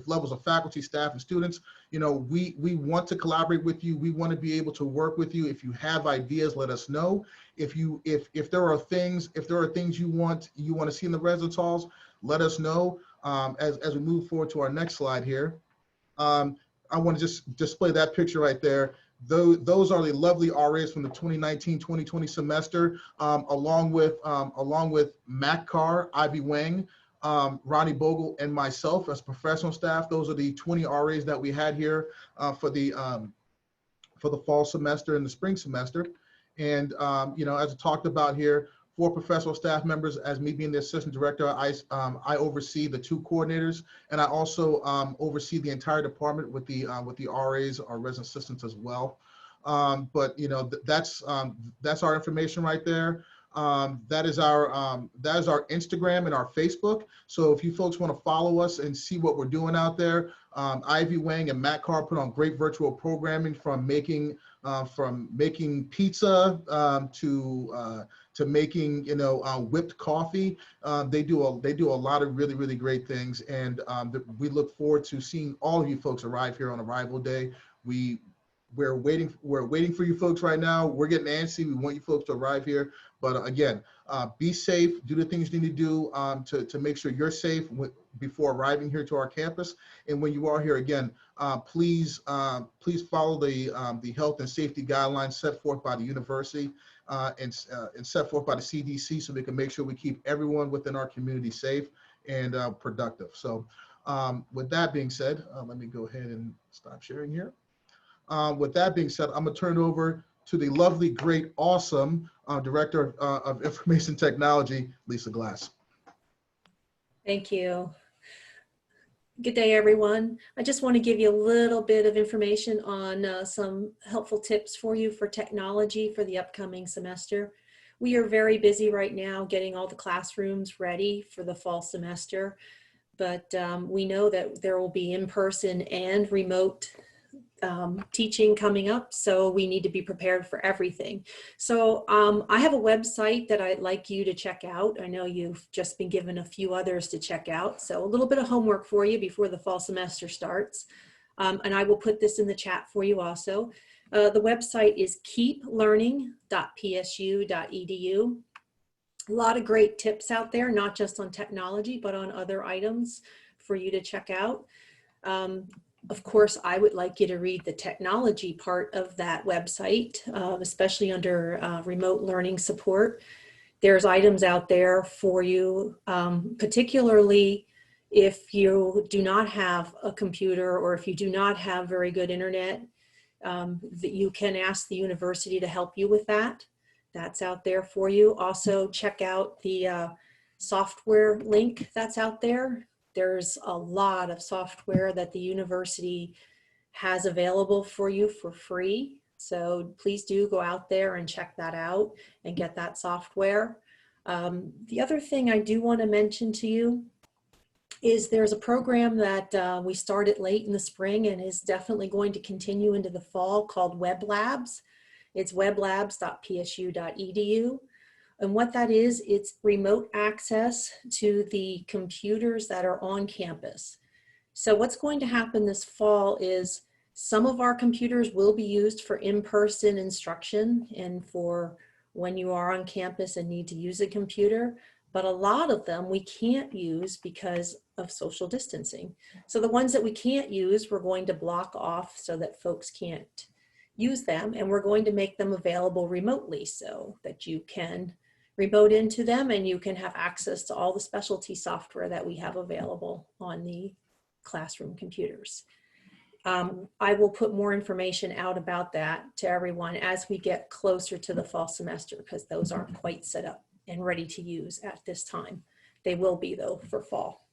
I: levels of faculty, staff, and students, we want to collaborate with you. We want to be able to work with you. If you have ideas, let us know. If there are things you want to see in the residence halls, let us know. As we move forward to our next slide here, I want to just display that picture right there. Those are the lovely RAs from the 2019-2020 semester, along with Matt Carr, Ivy Wang, Ronnie Bogle, and myself as professional staff. Those are the 20 RAs that we had here for the fall semester and the spring semester. And you know, as I talked about here, 4 professional staff members. As me being the assistant director, I oversee the 2 coordinators, and I also oversee the entire department with the RAs, our resident assistants as well. But you know, that's our information right there. That is our Instagram and our Facebook. So if you folks want to follow us and see what we're doing out there, Ivy Wang and Matt Carr put on great virtual programming from making pizza to making, you know, whipped coffee. They do a lot of really great things, and we look forward to seeing all of you folks arrive here on arrival day. We're waiting for you folks right now. We're getting antsy. We want you folks to arrive here. But again, be safe, do the things you need to do to make sure you're safe before arriving here to our campus. And when you are here, again, please follow the health and safety guidelines set forth by the university and set forth by the CDC, so we can make sure we keep everyone within our community safe and productive. So with that being said, let me go ahead and stop sharing here. With that being said, I'm gonna turn it over to the lovely, great, awesome Director of Information Technology, Lisa Glass.
J: Thank you. Good day, everyone. I just want to give you a little bit of information on some helpful tips for you for technology for the upcoming semester. We are very busy right now getting all the classrooms ready for the fall semester, but we know that there will be in-person and remote teaching coming up, so we need to be prepared for everything. So I have a website that I'd like you to check out. I know you've just been given a few others to check out, so a little bit of homework for you before the fall semester starts. And I will put this in the chat for you also. The website is keeplearning.psu.edu. A lot of great tips out there, not just on technology, but on other items for you to check out. Of course, I would like you to read the technology part of that website, especially under remote learning support. There's items out there for you, particularly if you do not have a computer or if you do not have very good internet, that you can ask the university to help you with that. That's out there for you. Also, check out the software link that's out there. There's a lot of software that the university has available for you for free. So please do go out there and check that out and get that software. The other thing I do want to mention to you is there's a program that we started late in the spring and is definitely going to continue into the fall called Web Labs. It's weblabs.psu.edu. And what that is, it's remote access to the computers that are on campus. So what's going to happen this fall is some of our computers will be used for in-person instruction and for when you are on campus and need to use a computer, but a lot of them we can't use because of social distancing. So the ones that we can't use, we're going to block off so that folks can't use them, and we're going to make them available remotely so that you can remote into them and you can have access to all the specialty software that we have available on the classroom computers. I will put more information out about that to everyone as we get closer to the fall semester, because those aren't quite set up and ready to use at this time. They will be though for fall.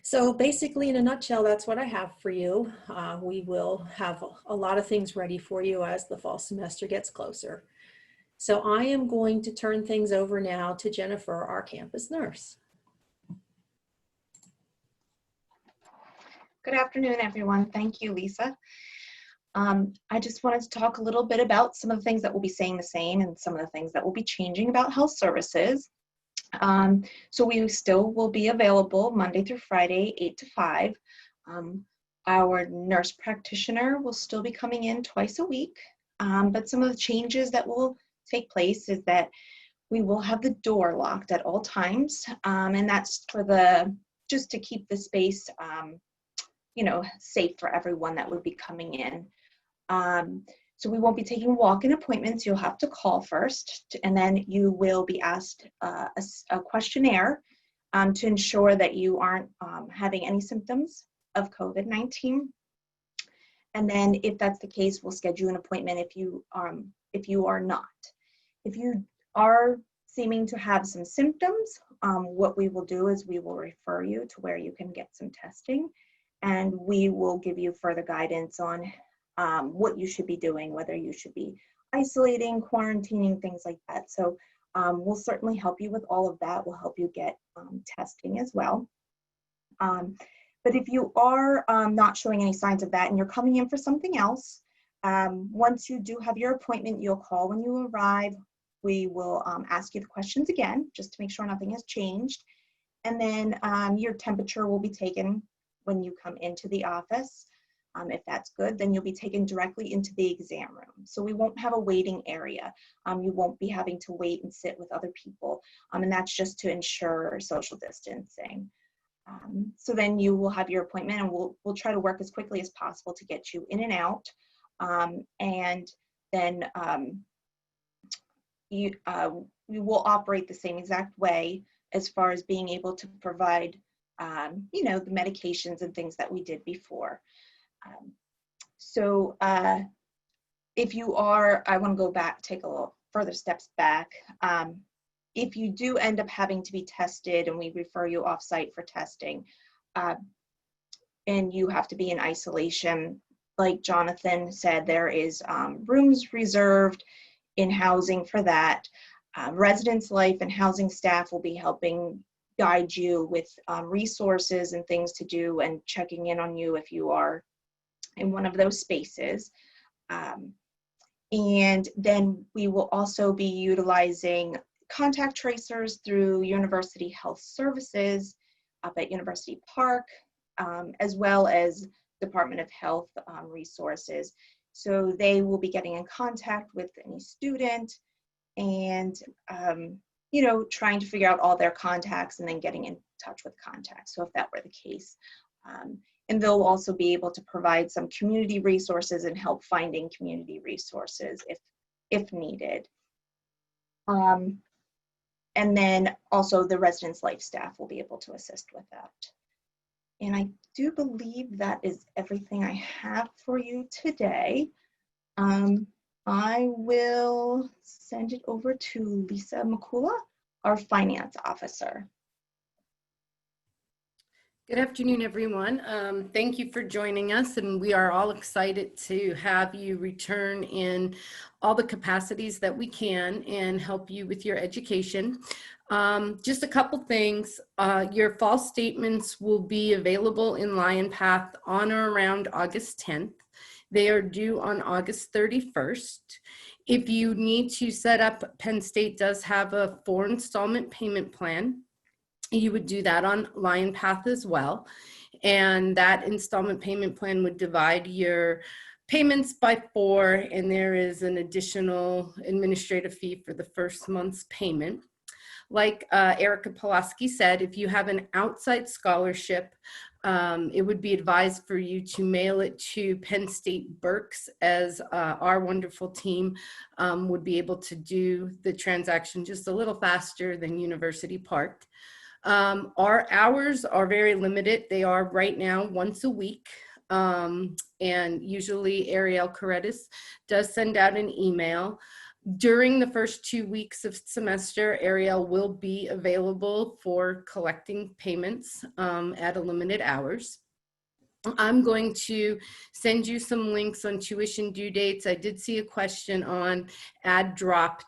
J: So basically, in a nutshell, that's what I have for you. We will have a lot of things ready for you as the fall semester gets closer. So I am going to turn things over now to Jennifer, our campus nurse.
K: Good afternoon, everyone. Thank you, Lisa. I just wanted to talk a little bit about some of the things that we'll be saying the same and some of the things that will be changing about health services. So we still will be available Monday through Friday, 8 to 5. Our nurse practitioner will still be coming in twice a week, but some of the changes that will take place is that we will have the door locked at all times, and that's for just to keep the space you know, safe for everyone that would be coming in. So we won't be taking walk-in appointments. You'll have to call first, and then you will be asked a questionnaire to ensure that you aren't having any symptoms of COVID-19. And then if that's the case, we'll schedule an appointment if you are not. If you are seeming to have some symptoms, what we will do is we will refer you to where you can get some testing, and we will give you further guidance on what you should be doing, whether you should be isolating, quarantining, things like that. So we'll certainly help you with all of that. We'll help you get testing as well. But if you are not showing any signs of that and you're coming in for something else, once you do have your appointment, you'll call when you arrive. We will ask you the questions again, just to make sure nothing has changed. And then your temperature will be taken when you come into the office. If that's good, then you'll be taken directly into the exam room. So we won't have a waiting area. You won't be having to wait and sit with other people. And that's just to ensure social distancing. So then you will have your appointment, and we'll try to work as quickly as possible to get you in and out. And then we will operate the same exact way as far as being able to provide, the medications and things that we did before. So if you are, I want to go back, take a little further steps back. If you do end up having to be tested and we refer you off-site for testing, and you have to be in isolation, like Jonathan said, there is rooms reserved in housing for that. Residence Life and housing staff will be helping guide you with resources and things to do and checking in on you if you are in one of those spaces. And then we will also be utilizing contact tracers through University Health Services up at University Park, as well as Department of Health resources. So they will be getting in contact with any student and, trying to figure out all their contacts and then getting in touch with contacts. So if that were the case. And they'll also be able to provide some community resources and help finding community resources if needed. And then also the Residence Life staff will be able to assist with that. And I do believe that is everything I have for you today. I will send it over to Lisa Makula, our finance officer.
L: Good afternoon, everyone. Thank you for joining us, and we are all excited to have you return in all the capacities that we can and help you with your education. Just a couple things. Your fall statements will be available in LionPath on or around August 10th. They are due on August 31st. If you need to set up, Penn State does have a 4 installment payment plan. You would do that on LionPath as well. And that installment payment plan would divide your payments by 4, and there is an additional administrative fee for the first month's payment. Like Erica Pulaski said, if you have an outside scholarship, it would be advised for you to mail it to Penn State Berks, as our wonderful team would be able to do the transaction just a little faster than University Park. Our hours are very limited. They are right now once a week. And usually Ariel Corretis does send out an email. During the first 2 weeks of semester, Ariel will be available for collecting payments at a limited hours. I'm going to send you some links on tuition due dates. I did see a question on add drop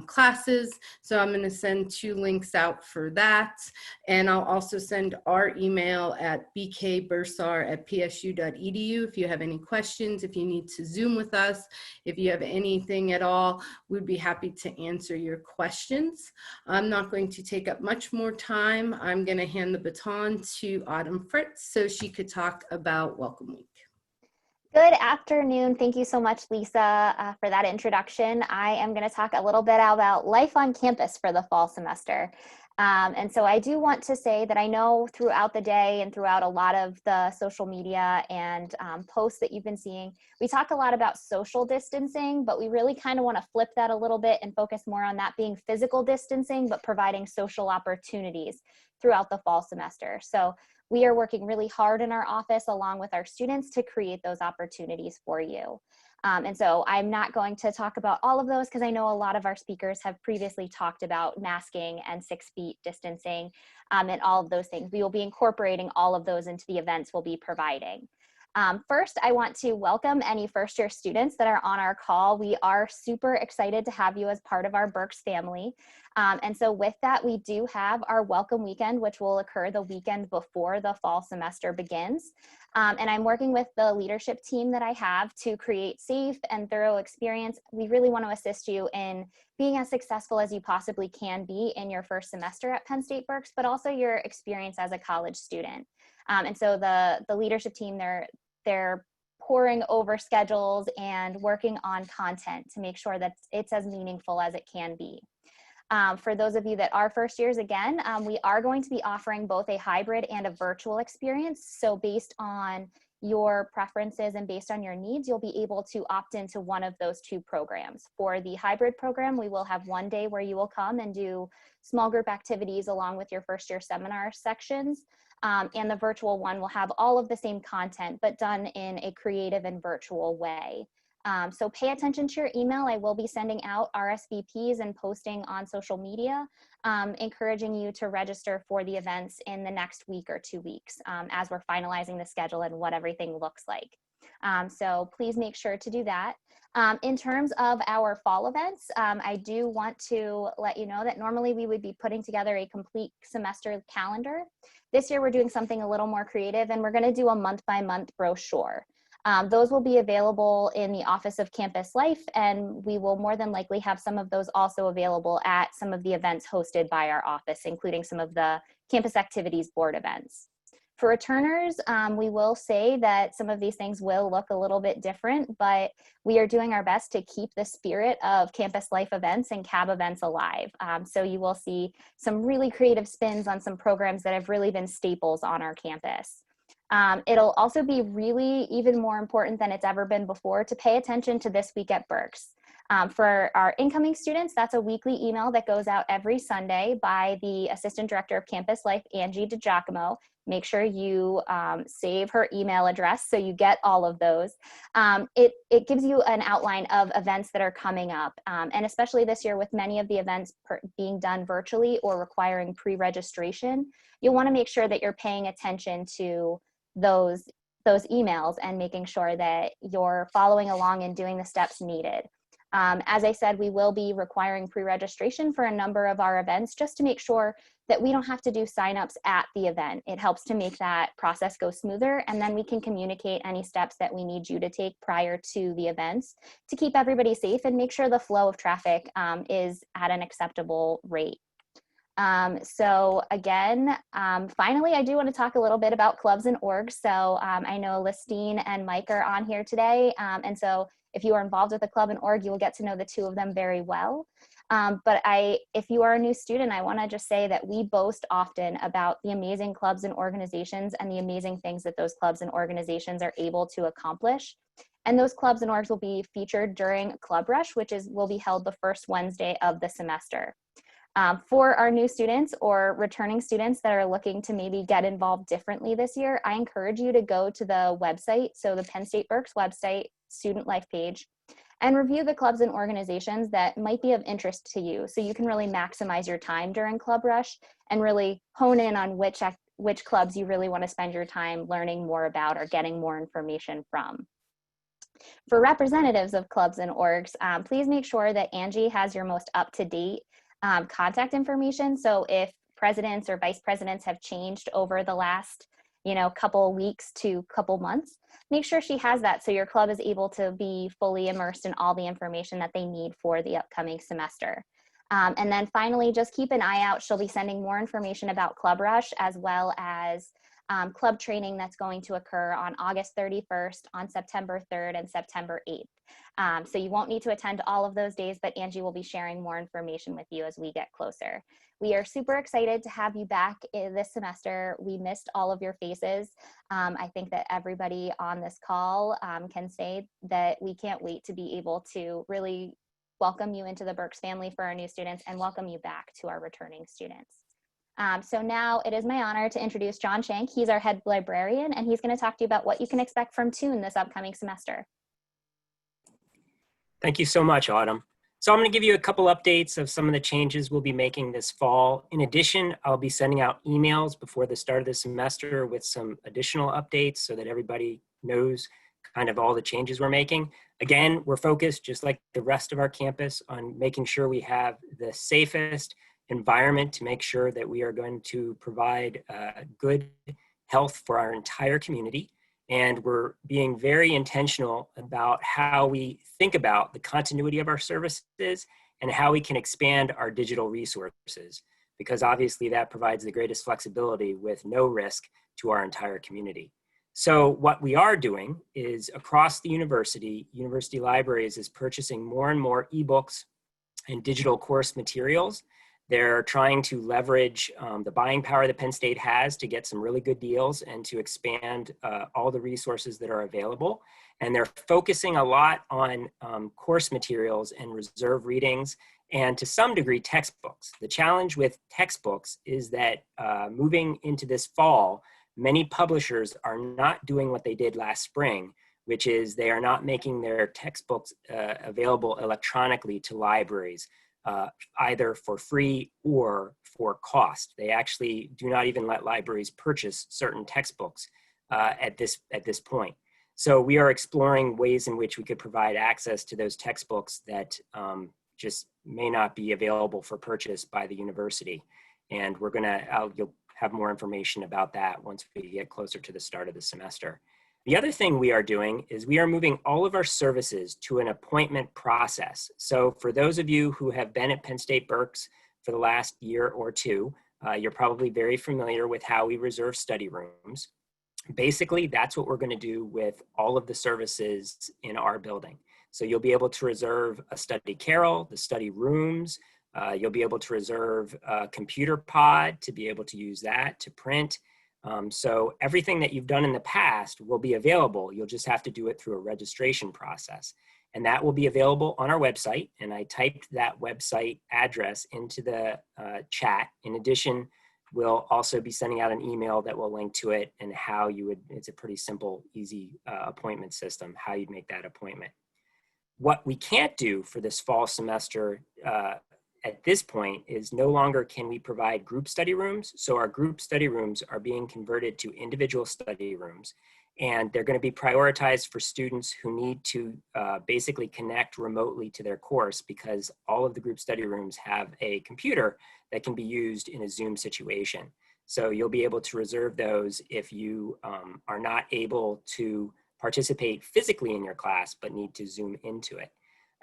L: classes, so I'm going to send 2 links out for that, and I'll also send our email at bkbursar@psu.edu if you have any questions, if you need to Zoom with us, if you have anything at all, we'd be happy to answer your questions. I'm not going to take up much more time. I'm going to hand the baton to Autumn Fritz so she could talk about Welcome Week.
M: Good afternoon. Thank you so much, Lisa, for that introduction. I am going to talk a little bit about life on campus for the fall semester. And so I do want to say that I know throughout the day and throughout a lot of the social media and posts that you've been seeing, we talk a lot about social distancing, but we really kind of want to flip that a little bit and focus more on that being physical distancing, but providing social opportunities throughout the fall semester. So we are working really hard in our office along with our students to create those opportunities for you. And so I'm not going to talk about all of those because I know a lot of our speakers have previously talked about masking and 6 feet distancing and all of those things. We will be incorporating all of those into the events we'll be providing. First, I want to welcome any first-year students that are on our call. We are super excited to have you as part of our Berks family. And so with that, we do have our welcome weekend, which will occur the weekend before the fall semester begins. And I'm working with the leadership team that I have to create safe and thorough experience. We really want to assist you in being as successful as you possibly can be in your first semester at Penn State Berks, but also your experience as a college student. And so the leadership team, they're poring over schedules and working on content to make sure that it's as meaningful as it can be. For those of you that are first years, again, we are going to be offering both a hybrid and a virtual experience. So based on your preferences and based on your needs, you'll be able to opt into one of those 2 programs. For the hybrid program, we will have one day where you will come and do small group activities along with your first year seminar sections. And the virtual one will have all of the same content, but done in a creative and virtual way. So pay attention to your email. I will be sending out RSVPs and posting on social media, encouraging you to register for the events in the next week or 2 weeks as we're finalizing the schedule and what everything looks like. So please make sure to do that. In terms of our fall events, I do want to let you know that normally we would be putting together a complete semester calendar. This year we're doing something a little more creative, and we're going to do a month-by-month brochure. Those will be available in the Office of Campus Life, and we will more than likely have some of those also available at some of the events hosted by our office, including some of the Campus Activities Board events. For returners, we will say that some of these things will look a little bit different, but we are doing our best to keep the spirit of Campus Life events and CAB events alive. So you will see some really creative spins on some programs that have really been staples on our campus. It'll also be really even more important than it's ever been before to pay attention to This Week at Berks. For our incoming students, that's a weekly email that goes out every Sunday by the Assistant Director of Campus Life, Angie DiGiacomo. Make sure you save her email address so you get all of those. It gives you an outline of events that are coming up. And especially this year with many of the events being done virtually or requiring pre-registration, you'll want to make sure that you're paying attention to those emails and making sure that you're following along and doing the steps needed. As I said, we will be requiring pre-registration for a number of our events just to make sure that we don't have to do signups at the event. It helps to make that process go smoother, and then we can communicate any steps that we need you to take prior to the events to keep everybody safe and make sure the flow of traffic is at an acceptable rate. So again, finally, I do want to talk a little bit about clubs and orgs. So I know Listine and Mike are on here today. And so if you are involved with a club and org, you will get to know the 2 of them very well. But if you are a new student, I want to just say that we boast often about the amazing clubs and organizations and the amazing things that those clubs and organizations are able to accomplish. And those clubs and orgs will be featured during Club Rush, which will be held the first Wednesday of the semester. For our new students or returning students that are looking to maybe get involved differently this year, I encourage you to go to the website, so the Penn State Berks website, Student Life page, and review the clubs and organizations that might be of interest to you, so you can really maximize your time during Club Rush and really hone in on which clubs you really want to spend your time learning more about or getting more information from. For representatives of clubs and orgs, please make sure that Angie has your most up-to-date contact information. So if presidents or vice presidents have changed over the last, couple weeks to couple months, make sure she has that so your club is able to be fully immersed in all the information that they need for the upcoming semester. And then finally, just keep an eye out. She'll be sending more information about Club Rush as well as club training that's going to occur on August 31st, on September 3rd, and September 8th. So you won't need to attend all of those days, but Angie will be sharing more information with you as we get closer. We are super excited to have you back this semester. We missed all of your faces. I think that everybody on this call can say that we can't wait to be able to really welcome you into the Berks family for our new students and welcome you back to our returning students. So now it is my honor to introduce John Shank. He's our head librarian, and he's going to talk to you about what you can expect from TUNE this upcoming semester.
N: Thank you so much, Autumn. So I'm going to give you a couple updates of some of the changes we'll be making this fall. In addition, I'll be sending out emails before the start of the semester with some additional updates so that everybody knows kind of all the changes we're making. Again, we're focused, just like the rest of our campus, on making sure we have the safest environment to make sure that we are going to provide good health for our entire community. And we're being very intentional about how we think about the continuity of our services and how we can expand our digital resources, because obviously that provides the greatest flexibility with no risk to our entire community. So what we are doing is across the university libraries is purchasing more and more ebooks and digital course materials. They're trying to leverage the buying power that Penn State has to get some really good deals and to expand all the resources that are available. And they're focusing a lot on course materials and reserve readings and to some degree textbooks. The challenge with textbooks is that moving into this fall, many publishers are not doing what they did last spring, which is they are not making their textbooks available electronically to libraries. Either for free or for cost. They actually do not even let libraries purchase certain textbooks at this point. So we are exploring ways in which we could provide access to those textbooks that just may not be available for purchase by the university. And you'll have more information about that once we get closer to the start of the semester. The other thing we are doing is we are moving all of our services to an appointment process. So for those of you who have been at Penn State Berks for the last year or two, you're probably very familiar with how we reserve study rooms. Basically, that's what we're going to do with all of the services in our building. So you'll be able to reserve a study carrel, the study rooms. You'll be able to reserve a computer pod to be able to use that to print. So everything that you've done in the past will be available. You'll just have to do it through a registration process. And that will be available on our website. And I typed that website address into the chat. In addition, we'll also be sending out an email that will link to it and how you would, it's a pretty simple, easy appointment system, how you'd make that appointment. What we can't do for this fall semester at this point is no longer can we provide group study rooms. So our group study rooms are being converted to individual study rooms, and they're going to be prioritized for students who need to basically connect remotely to their course, because all of the group study rooms have a computer that can be used in a Zoom situation. So you'll be able to reserve those if you are not able to participate physically in your class, but need to Zoom into it.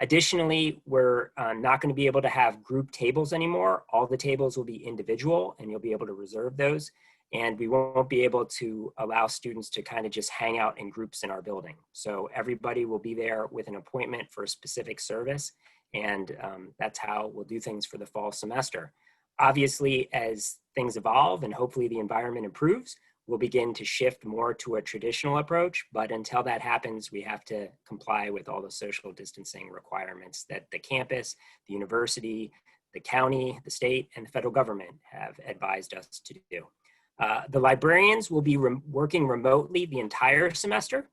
N: Additionally, we're not going to be able to have group tables anymore. All the tables will be individual, and you'll be able to reserve those. And we won't be able to allow students to kind of just hang out in groups in our building. So everybody will be there with an appointment for a specific service. And that's how we'll do things for the fall semester. Obviously, as things evolve and hopefully the environment improves, we'll begin to shift more to a traditional approach. But until that happens, we have to comply with all the social distancing requirements that the campus, the university, the county, the state, and the federal government have advised us to do. The librarians will be working remotely the entire semester.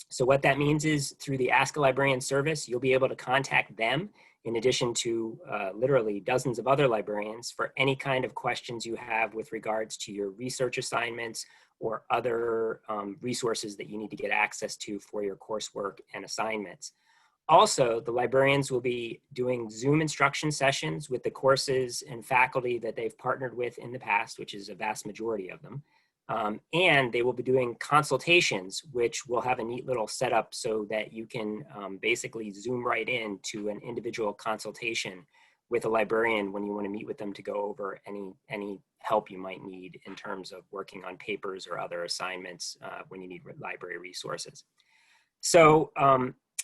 N: So what that means is through the Ask a Librarian service, you'll be able to contact them in addition to literally dozens of other librarians for any kind of questions you have with regards to your research assignments or other resources that you need to get access to for your coursework and assignments. Also, the librarians will be doing Zoom instruction sessions with the courses and faculty that they've partnered with in the past, which is a vast majority of them. And they will be doing consultations, which will have a neat little setup so that you can basically Zoom right in to an individual consultation with a librarian when you want to meet with them to go over any help you might need in terms of working on papers or other assignments when you need library resources. So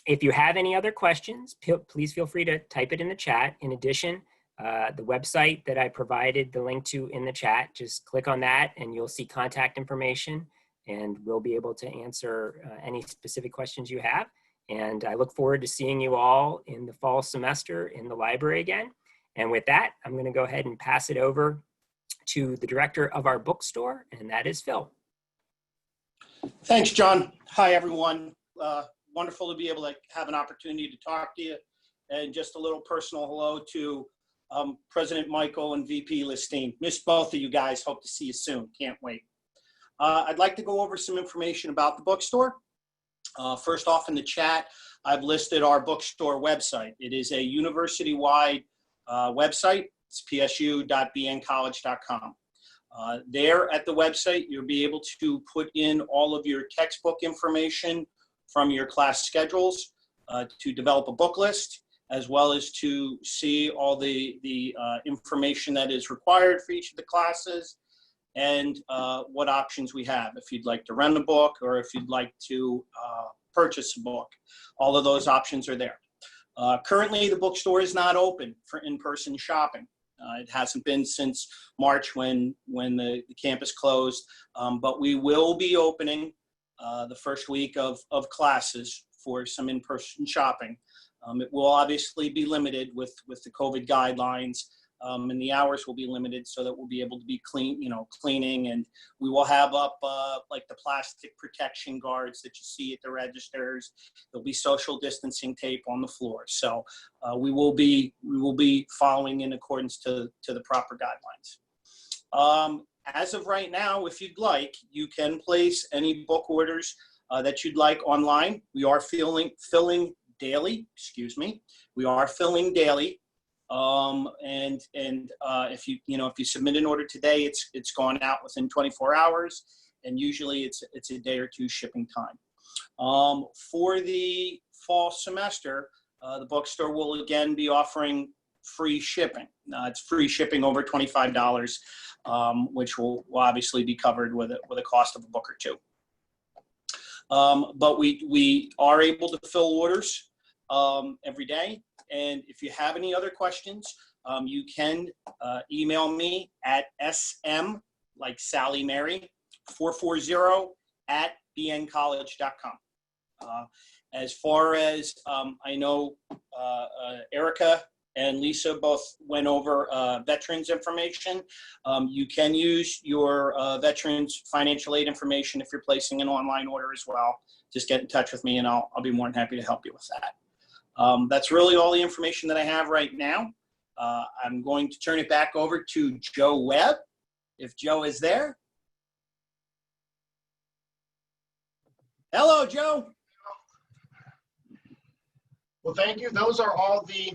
N: if you have any other questions, please feel free to type it in the chat. In addition, the website that I provided the link to in the chat, just click on that and you'll see contact information, and we'll be able to answer any specific questions you have. And I look forward to seeing you all in the fall semester in the library again. And with that, I'm going to go ahead and pass it over to the director of our bookstore, and that is Phil.
O: Thanks, John. Hi, everyone. Wonderful to be able to have an opportunity to talk to you. And just a little personal hello to President Michael and VP Listine. Miss both of you guys. Hope to see you soon. Can't wait. I'd like to go over some information about the bookstore. First off, in the chat, I've listed our bookstore website. It is a university-wide website. It's psu.bncollege.com. There at the website, you'll be able to put in all of your textbook information from your class schedules to develop a book list, as well as to see all the information that is required for each of the classes, and what options we have. If you'd like to rent a book or if you'd like to purchase a book, all of those options are there. Currently, the bookstore is not open for in-person shopping. It hasn't been since March when the campus closed, but we will be opening the first week of classes for some in-person shopping. It will obviously be limited with the COVID guidelines. And the hours will be limited so that we'll be able to be cleaning, and we will have up like the plastic protection guards that you see at the registers. There'll be social distancing tape on the floor. So we will be following in accordance to the proper guidelines. As of right now, if you'd like, you can place any book orders that you'd like online. We are filling daily. Excuse me. We are filling daily. If you submit an order today, it's gone out within 24 hours, and usually it's a day or two shipping time. For the fall semester, the bookstore will again be offering free shipping. It's free shipping over $25, which will obviously be covered with a cost of a book or two. But we are able to fill orders every day. And if you have any other questions, you can email me at sm, like Sally Mary, 440@bncollege.com. As far as I know, Erica and Lisa both went over veterans information. You can use your veterans financial aid information if you're placing an online order as well. Just get in touch with me and I'll be more than happy to help you with that. That's really all the information that I have right now. I'm going to turn it back over to Joe Webb, if Joe is there. Hello, Joe.
P: Well, thank you. Those are all the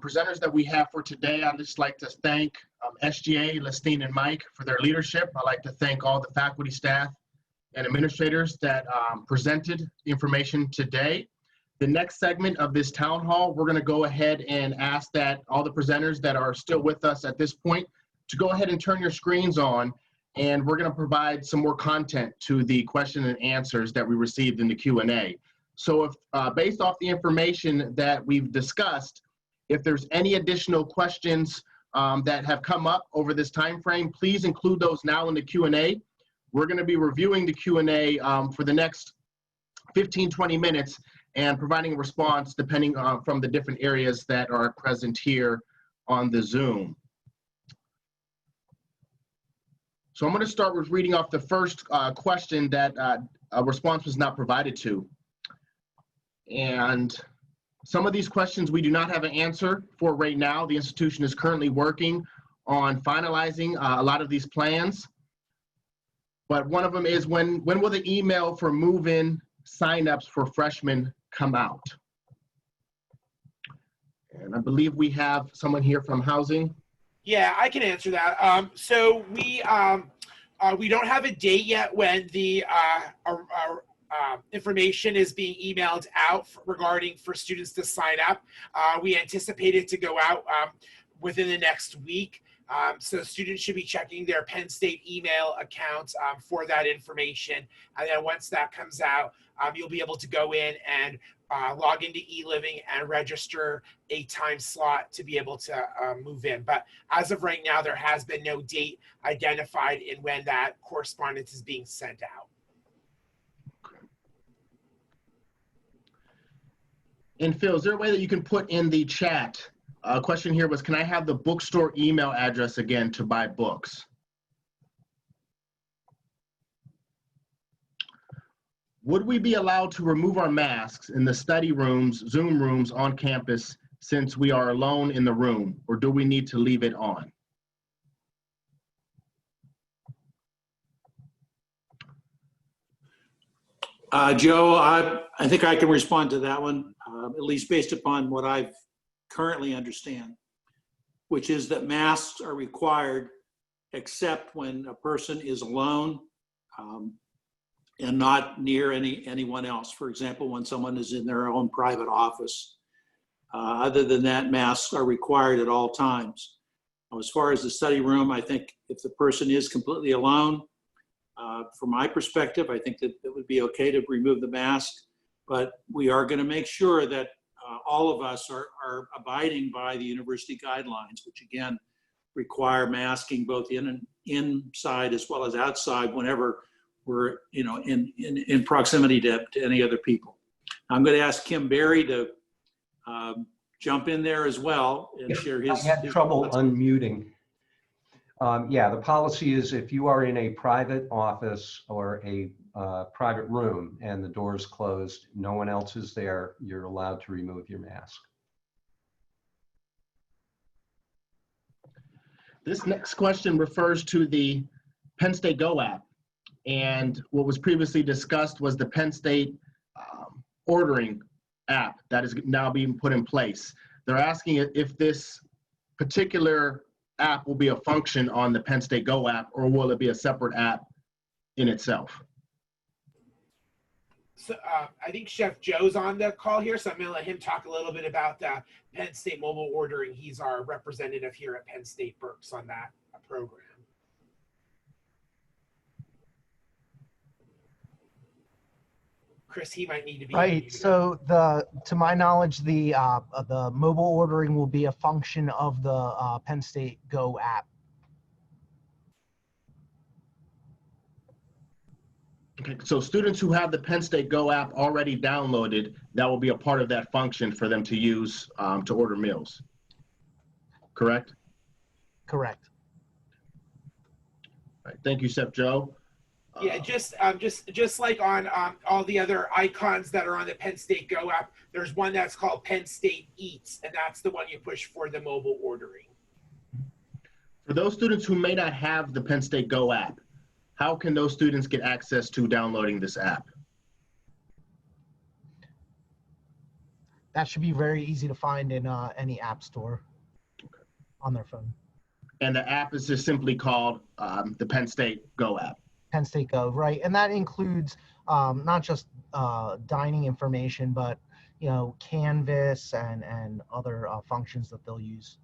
P: presenters that we have for today. I'd just like to thank SGA, Listine, and Mike for their leadership. I'd like to thank all the faculty, staff, and administrators that presented information today. The next segment of this town hall, we're going to go ahead and ask that all the presenters that are still with us at this point to go ahead and turn your screens on, and we're going to provide some more content to the question and answers that we received in the Q&A. So if based off the information that we've discussed, if there's any additional questions that have come up over this time frame, please include those now in the Q&A. We're going to be reviewing the Q&A for the next 15-20 minutes and providing a response depending from the different areas that are present here on the Zoom. So I'm going to start with reading off the first question that a response was not provided to. And some of these questions we do not have an answer for right now. The institution is currently working on finalizing a lot of these plans. But one of them is when will the email for move-in signups for freshmen come out? And I believe we have someone here from housing.
H: Yeah, I can answer that. So we don't have a date yet when the information is being emailed out regarding for students to sign up. We anticipate it to go out within the next week. So students should be checking their Penn State email accounts for that information. And then once that comes out, you'll be able to go in and log into eLiving and register a time slot to be able to move in. But as of right now, there has been no date identified in when that correspondence is being sent out.
P: And Phil, is there a way that you can put in the chat? A question here was, can I have the bookstore email address again to buy books? Would we be allowed to remove our masks in the study rooms, Zoom rooms on campus since we are alone in the room, or do we need to leave it on?
C: Joe, I think I can respond to that one, at least based upon what I currently understand, which is that masks are required except when a person is alone and not near anyone else. For example, when someone is in their own private office. Other than that, masks are required at all times. As far as the study room, I think if the person is completely alone, from my perspective, I think that it would be okay to remove the mask, but we are going to make sure that all of us are abiding by the university guidelines, which again require masking both inside as well as outside whenever we're in proximity to any other people. I'm going to ask Kim Berry to jump in there as well and share his.
D: I had trouble unmuting. Yeah, the policy is if you are in a private office or a private room and the door is closed, no one else is there, you're allowed to remove your mask.
P: This next question refers to the Penn State Go app. And what was previously discussed was the Penn State ordering app that is now being put in place. They're asking if this particular app will be a function on the Penn State Go app, or will it be a separate app in itself?
H: So I think Chef Joe's on the call here, so I'm going to let him talk a little bit about the Penn State mobile ordering. He's our representative here at Penn State Berks on that program. Chris, he might need to be
Q: right. So to my knowledge, the mobile ordering will be a function of the Penn State Go app.
P: Okay, so students who have the Penn State Go app already downloaded, that will be a part of that function for them to use to order meals. Correct?
Q: Correct.
P: All right, thank you, Chef Joe.
H: Yeah, just like on all the other icons that are on the Penn State Go app, there's one that's called Penn State Eats, and that's the one you push for the mobile ordering.
P: For those students who may not have the Penn State Go app, how can those students get access to downloading this app?
Q: That should be very easy to find in any app store on their phone.
P: And the app is just simply called the Penn State Go app.
Q: Penn State Go, right? And that includes not just dining information, but Canvas and other functions that they'll use.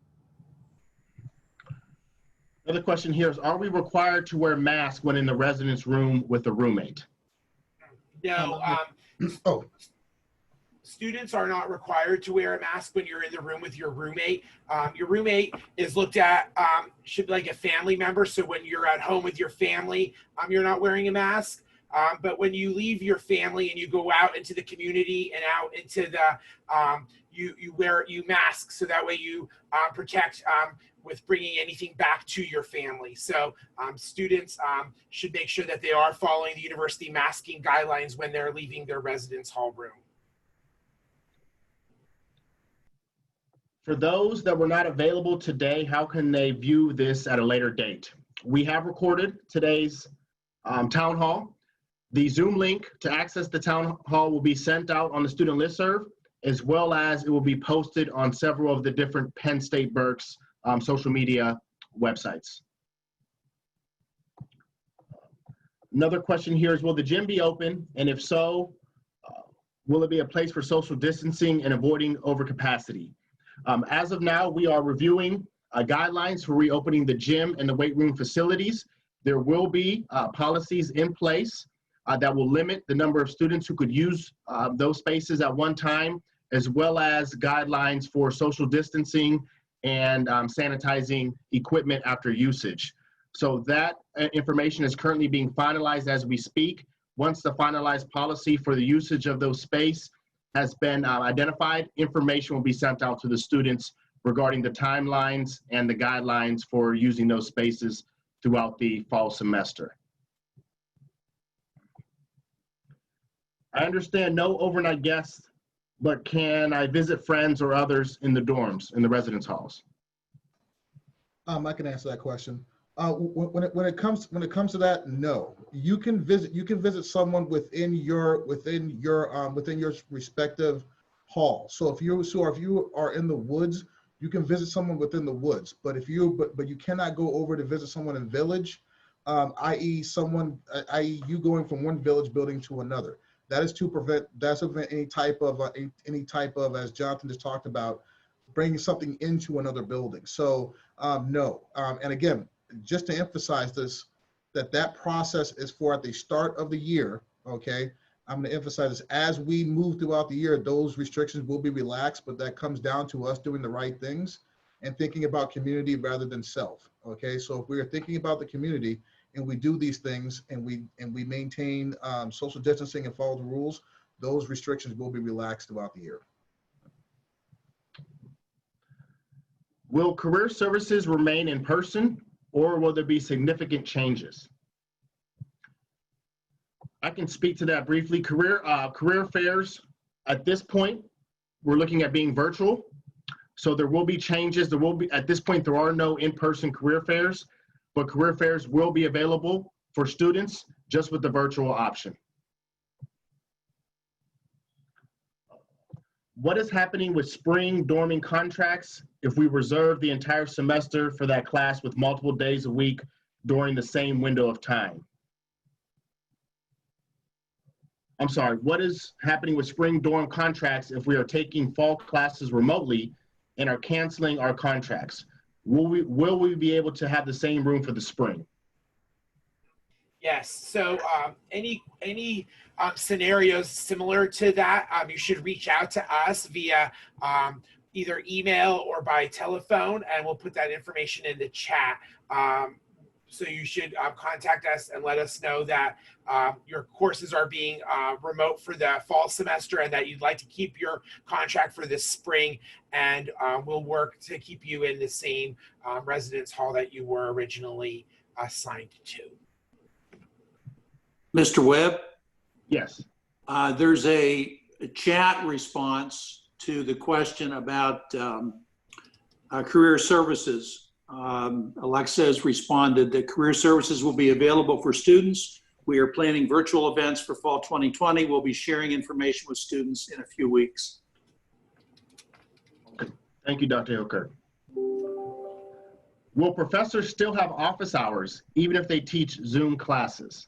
P: Another question here is, are we required to wear masks when in the residence room with a roommate?
H: No, students are not required to wear a mask when you're in the room with your roommate. Your roommate is looked at, should be like a family member. So when you're at home with your family, you're not wearing a mask. But when you leave your family and you go out into the community and out into the, you mask, so that way you protect with bringing anything back to your family. So students should make sure that they are following the university masking guidelines when they're leaving their residence hall room.
P: For those that were not available today, how can they view this at a later date? We have recorded today's town hall. The Zoom link to access the town hall will be sent out on the student listserv, as well as it will be posted on several of the different Penn State Berks social media websites. Another question here is, will the gym be open? And if so, will it be a place for social distancing and avoiding overcapacity? As of now, we are reviewing guidelines for reopening the gym and the weight room facilities. There will be policies in place that will limit the number of students who could use those spaces at one time, as well as guidelines for social distancing and sanitizing equipment after usage. So that information is currently being finalized as we speak. Once the finalized policy for the usage of those space has been identified, information will be sent out to the students regarding the timelines and the guidelines for using those spaces throughout the fall semester. I understand no overnight guests, but can I visit friends or others in the dorms, in the residence halls?
I: I can answer that question. When it comes to that, no. You can visit someone within your respective hall. So if you are in the woods, you can visit someone within the woods. But you cannot go over to visit someone in village, i.e. you going from one village building to another. That is to prevent any type of, as Jonathan just talked about, bringing something into another building. So no. And again, just to emphasize this, that process is for at the start of the year, okay? I'm gonna emphasize this, as we move throughout the year, those restrictions will be relaxed, but that comes down to us doing the right things and thinking about community rather than self, okay? So if we are thinking about the community and we do these things and we maintain social distancing and follow the rules, those restrictions will be relaxed throughout the year.
P: Will career services remain in person, or will there be significant changes? I can speak to that briefly. Career fairs, at this point, we're looking at being virtual. So there will be changes. At this point, there are no in-person career fairs, but career fairs will be available for students just with the virtual option. What is happening with spring dorming contracts if we reserve the entire semester for that class with multiple days a week during the same window of time? I'm sorry, what is happening with spring dorm contracts if we are taking fall classes remotely and are canceling our contracts? Will we be able to have the same room for the spring?
H: Yes, so any scenarios similar to that, you should reach out to us via either email or by telephone, and we'll put that information in the chat. So you should contact us and let us know that your courses are being remote for the fall semester and that you'd like to keep your contract for this spring, and we'll work to keep you in the same residence hall that you were originally assigned to.
C: Mr. Webb?
P: Yes.
C: There's a chat response to the question about career services. Alexa has responded that career services will be available for students. We are planning virtual events for fall 2020. We'll be sharing information with students in a few weeks.
P: Thank you, Dr. Hilker. Will professors still have office hours even if they teach Zoom classes?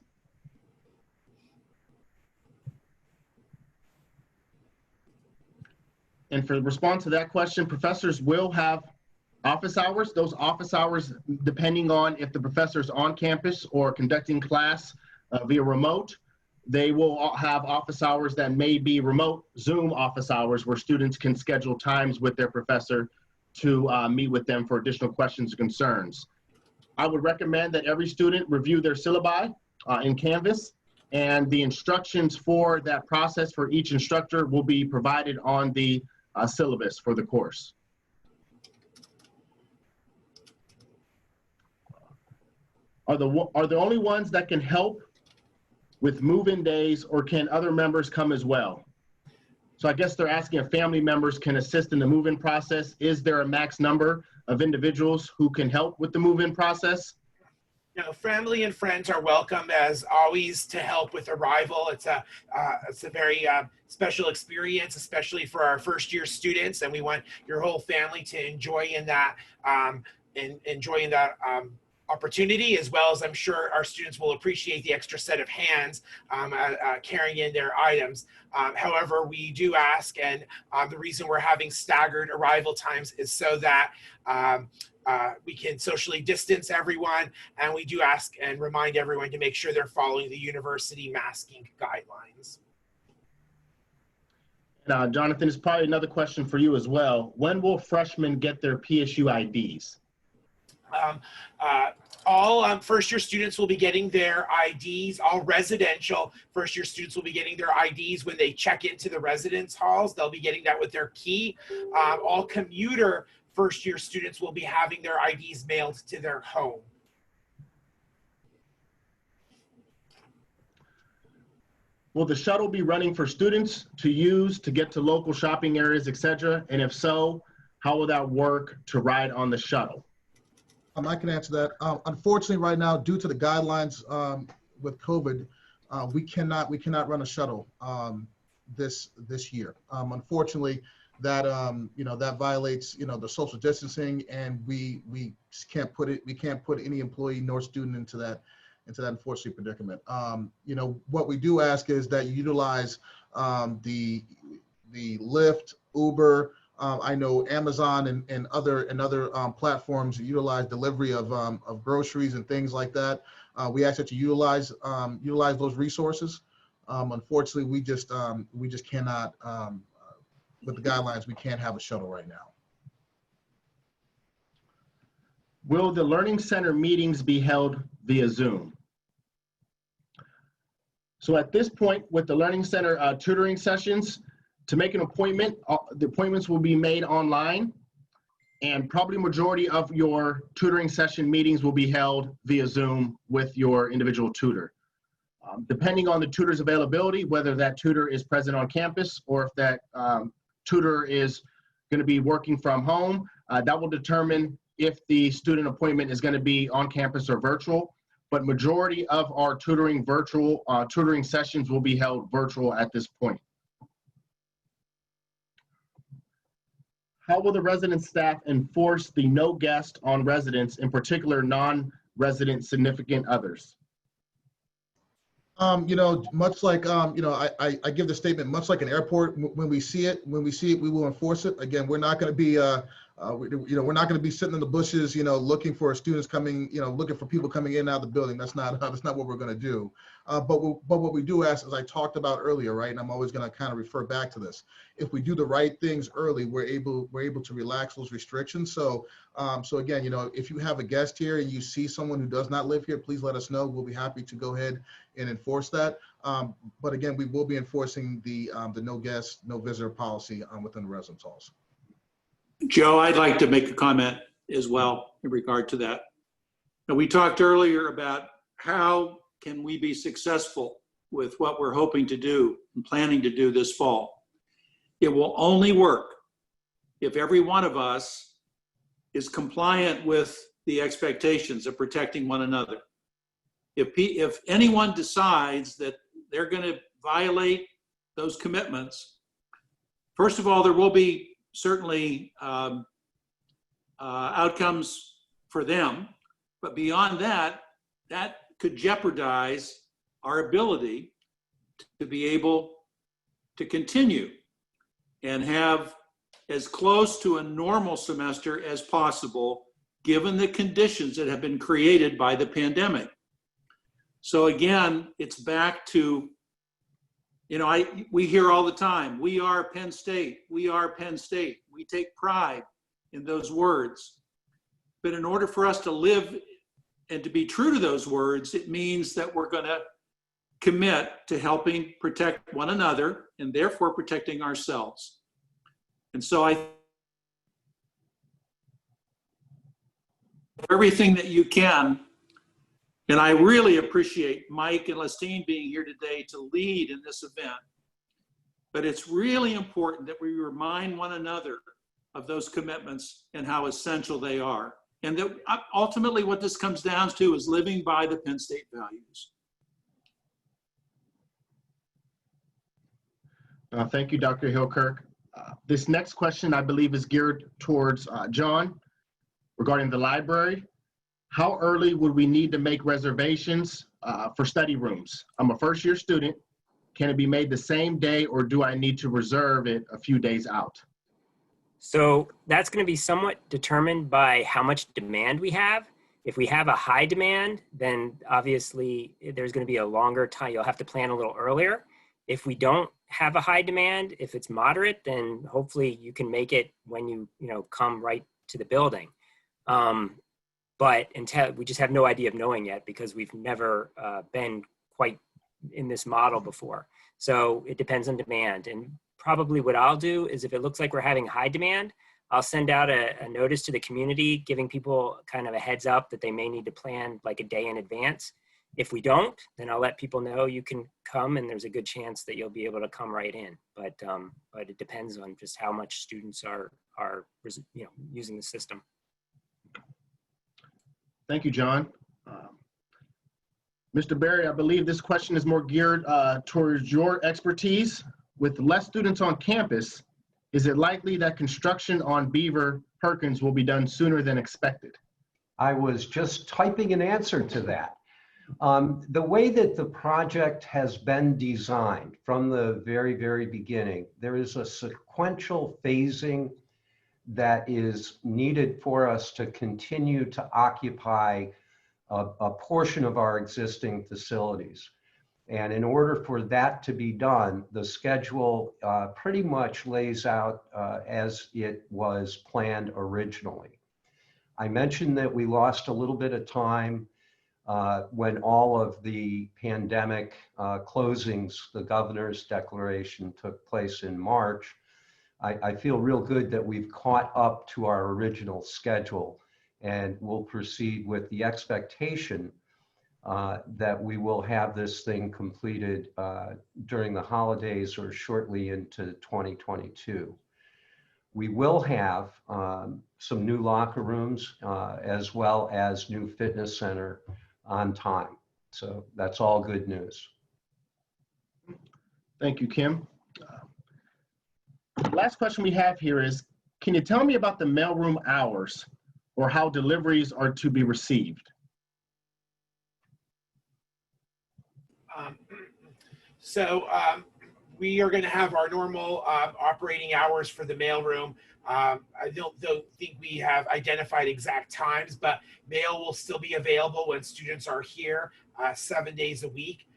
P: And for the response to that question, professors will have office hours. Those office hours, depending on if the professor is on campus or conducting class via remote, they will have office hours that may be remote Zoom office hours where students can schedule times with their professor to meet with them for additional questions or concerns. I would recommend that every student review their syllabi in Canvas, and the instructions for that process for each instructor will be provided on the syllabus for the course. Are the only ones that can help with move-in days, or can other members come as well? So I guess they're asking if family members can assist in the move-in process. Is there a max number of individuals who can help with the move-in process?
H: No, family and friends are welcome as always to help with arrival. It's a very special experience, especially for our first-year students, and we want your whole family to enjoy in that opportunity, as well as I'm sure our students will appreciate the extra set of hands carrying in their items. However, we do ask, and the reason we're having staggered arrival times is so that we can socially distance everyone, and we do ask and remind everyone to make sure they're following the university masking guidelines.
P: Jonathan, it's probably another question for you as well. When will freshmen get their PSU IDs?
H: All first-year students will be getting their IDs. All residential first-year students will be getting their IDs when they check into the residence halls. They'll be getting that with their key. All commuter first-year students will be having their IDs mailed to their home.
P: Will the shuttle be running for students to use to get to local shopping areas, etc.? And if so, how will that work to ride on the shuttle?
I: I can answer that. Unfortunately, right now, due to the guidelines with COVID, we cannot run a shuttle this year. Unfortunately, that that violates the social distancing, and we can't put any employee nor student into that unfortunate predicament. What we do ask is that you utilize the Lyft, Uber. I know Amazon and other platforms utilize delivery of groceries and things like that. We ask that you utilize those resources. Unfortunately, we just cannot, with the guidelines, we can't have a shuttle right now.
P: Will the Learning Center meetings be held via Zoom? So at this point, with the Learning Center tutoring sessions, to make an appointment, the appointments will be made online, and probably majority of your tutoring session meetings will be held via Zoom with your individual tutor. Depending on the tutor's availability, whether that tutor is present on campus or if that tutor is going to be working from home, that will determine if the student appointment is going to be on campus or virtual. But majority of our tutoring sessions will be held virtual at this point. How will the resident staff enforce the no guest on residents, in particular non-resident significant others?
I: Much like, I give the statement, much like an airport, when we see it, we will enforce it. Again, we're not going to be, we're not going to be sitting in the bushes, looking for students coming, looking for people coming in and out of the building. That's not what we're going to do. But what we do ask, as I talked about earlier, right, and I'm always going to kind of refer back to this, if we do the right things early, we're able to relax those restrictions. So again, if you have a guest here and you see someone who does not live here, please let us know. We'll be happy to go ahead and enforce that. But again, we will be enforcing the no guest, no visitor policy within the residence halls.
C: Joe, I'd like to make a comment as well in regard to that. Now, we talked earlier about how can we be successful with what we're hoping to do and planning to do this fall. It will only work if every one of us is compliant with the expectations of protecting one another. If anyone decides that they're going to violate those commitments, first of all, there will be certainly outcomes for them, but beyond that, that could jeopardize our ability to be able to continue and have as close to a normal semester as possible, given the conditions that have been created by the pandemic. So again, it's back to, we hear all the time, we are Penn State, we are Penn State. We take pride in those words. But in order for us to live and to be true to those words, it means that we're going to commit to helping protect one another and therefore protecting ourselves. And so everything that you can. And I really appreciate Mike and Lestine being here today to lead in this event. But it's really important that we remind one another of those commitments and how essential they are. And that ultimately what this comes down to is living by the Penn State values.
P: Thank you, Dr. Hillkirk. This next question, I believe, is geared towards John regarding the library. How early would we need to make reservations for study rooms? I'm a first-year student. Can it be made the same day, or do I need to reserve it a few days out?
N: So that's going to be somewhat determined by how much demand we have. If we have a high demand, then obviously there's going to be a longer time. You'll have to plan a little earlier. If we don't have a high demand, if it's moderate, then hopefully you can make it when you come right to the building. But until we just have no idea of knowing yet, because we've never been quite in this model before. So it depends on demand. And probably what I'll do is, if it looks like we're having high demand, I'll send out a notice to the community, giving people kind of a heads up that they may need to plan like a day in advance. If we don't, then I'll let people know you can come, and there's a good chance that you'll be able to come right in. But it depends on just how much students are using the system.
P: Thank you, John. Mr. Berry, I believe this question is more geared towards your expertise. With less students on campus, is it likely that construction on Beaver Perkins will be done sooner than expected?
D: I was just typing an answer to that. The way that the project has been designed from the very, very beginning, there is a sequential phasing that is needed for us to continue to occupy a portion of our existing facilities. And in order for that to be done, the schedule pretty much lays out as it was planned originally. I mentioned that we lost a little bit of time when all of the pandemic closings, the governor's declaration, took place in March. I feel real good that we've caught up to our original schedule, and we'll proceed with the expectation that we will have this thing completed during the holidays or shortly into 2022. We will have some new locker rooms as well as new fitness center on time. So that's all good news.
P: Thank you, Kim. Last question we have here is, can you tell me about the mailroom hours or how deliveries are to be received?
H: We are going to have our normal operating hours for the mailroom. I don't think we have identified exact times, but mail will still be available when students are here 7 days a week.